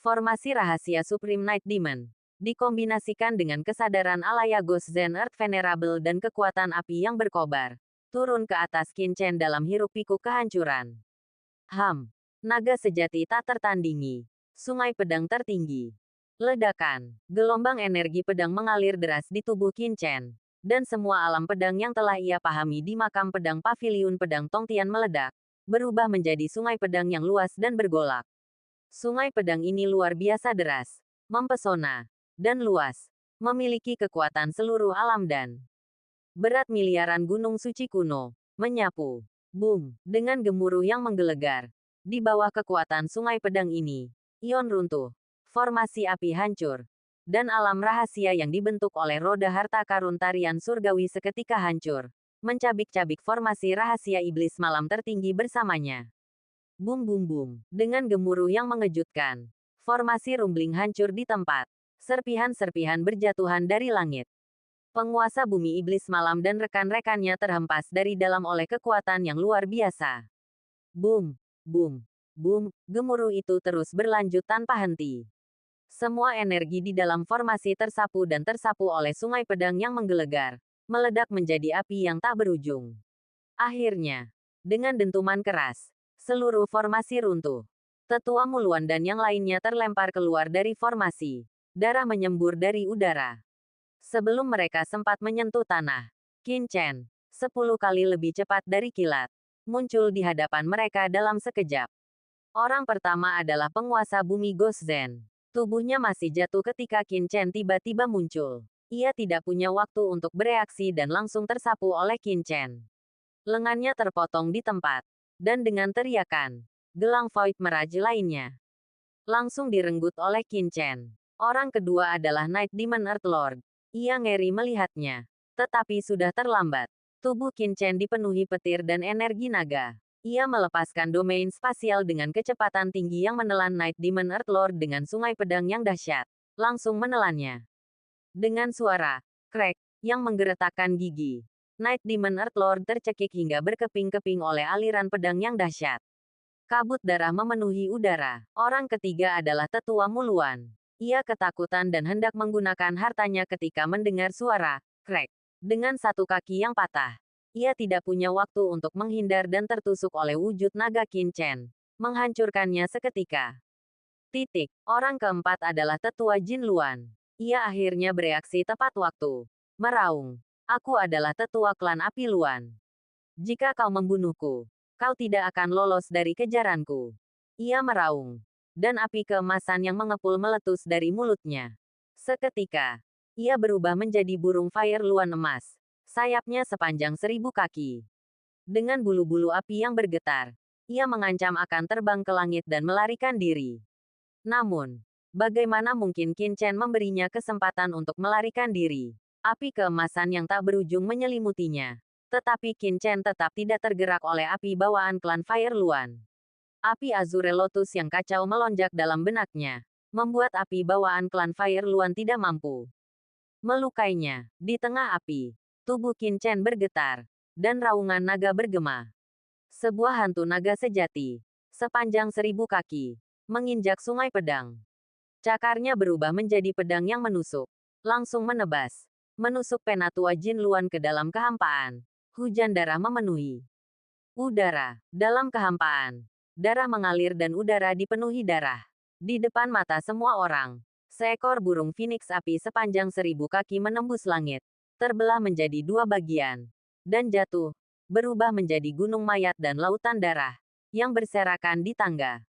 Formasi rahasia Supreme Night Demon dikombinasikan dengan kesadaran alaya Ghost Zen Earth Venerable dan kekuatan api yang berkobar, turun ke atas Qin Chen dalam hiruk-pikuk kehancuran. Naga sejati tak tertandingi. Sungai pedang tertinggi. Ledakan. Gelombang energi pedang mengalir deras di tubuh Qin Chen. Dan semua alam pedang yang telah ia pahami di makam pedang Paviliun Pedang Tongtian meledak, berubah menjadi sungai pedang yang luas dan bergolak. Sungai pedang ini luar biasa deras, mempesona, dan luas, memiliki kekuatan seluruh alam dan berat miliaran gunung suci kuno, menyapu. Boom! Dengan gemuruh yang menggelegar. Di bawah kekuatan sungai pedang ini, ion runtuh, formasi api hancur, dan alam rahasia yang dibentuk oleh roda harta karun tarian surgawi seketika hancur, mencabik-cabik formasi rahasia iblis malam tertinggi bersamanya. Boom boom boom! Dengan gemuruh yang mengejutkan, formasi rumbling hancur di tempat. Serpihan-serpihan berjatuhan dari langit. Penguasa bumi iblis malam dan rekan-rekannya terhempas dari dalam oleh kekuatan yang luar biasa. Boom, boom, boom, gemuruh itu terus berlanjut tanpa henti. Semua energi di dalam formasi tersapu dan tersapu oleh sungai pedang yang menggelegar, meledak menjadi api yang tak berujung. Akhirnya, dengan dentuman keras, seluruh formasi runtuh. Tetua Muluan dan yang lainnya terlempar keluar dari formasi. Darah menyembur dari udara. Sebelum mereka sempat menyentuh tanah, Qin Chen, 10 kali lebih cepat dari kilat, muncul di hadapan mereka dalam sekejap. Orang pertama adalah penguasa bumi Ghost Zen. Tubuhnya masih jatuh ketika Qin Chen tiba-tiba muncul. Ia tidak punya waktu untuk bereaksi dan langsung tersapu oleh Qin Chen. Lengannya terpotong di tempat. Dan dengan teriakan, gelang Void Mirage lainnya langsung direnggut oleh Qin Chen. Orang kedua adalah Night Demon Earth Lord. Ia ngeri melihatnya. Tetapi sudah terlambat. Tubuh Qin Chen dipenuhi petir dan energi naga. Ia melepaskan domain spasial dengan kecepatan tinggi yang menelan Night Demon Earth Lord dengan sungai pedang yang dahsyat. Langsung menelannya. Dengan suara crack yang menggeretakkan gigi, Night Demon Earth Lord tercekik hingga berkeping-keping oleh aliran pedang yang dahsyat. Kabut darah memenuhi udara. Orang ketiga adalah Tetua Muluan. Ia ketakutan dan hendak menggunakan hartanya ketika mendengar suara crack. Dengan satu kaki yang patah, ia tidak punya waktu untuk menghindar dan tertusuk oleh wujud naga Qin Chen, menghancurkannya seketika. Orang keempat adalah Tetua Jin Luan. Ia akhirnya bereaksi tepat waktu. Meraung. Aku adalah Tetua Klan Api Luan. Jika kau membunuhku, kau tidak akan lolos dari kejaranku. Ia meraung. Dan api keemasan yang mengepul meletus dari mulutnya. Seketika, ia berubah menjadi burung fire luan emas. Sayapnya sepanjang 1000 kaki. Dengan bulu-bulu api yang bergetar, ia mengancam akan terbang ke langit dan melarikan diri. Namun, bagaimana mungkin Qin Chen memberinya kesempatan untuk melarikan diri? Api keemasan yang tak berujung menyelimutinya. Tetapi Qin Chen tetap tidak tergerak oleh api bawaan klan Fire Luan. Api Azure Lotus yang kacau melonjak dalam benaknya, membuat api bawaan klan Fire Luan tidak mampu melukainya. Di tengah api, tubuh Qin Chen bergetar, dan raungan naga bergema. Sebuah hantu naga sejati, sepanjang 1000 kaki, menginjak sungai pedang. Cakarnya berubah menjadi pedang yang menusuk. langsung menebas, menusuk Penatua Jin Luan ke dalam kehampaan. Hujan darah memenuhi udara. Dalam kehampaan, darah mengalir dan udara dipenuhi darah. Di depan mata semua orang, seekor burung phoenix api sepanjang 1000 kaki menembus langit, terbelah menjadi 2 bagian, dan jatuh, berubah menjadi gunung mayat dan lautan darah yang berserakan di tangga.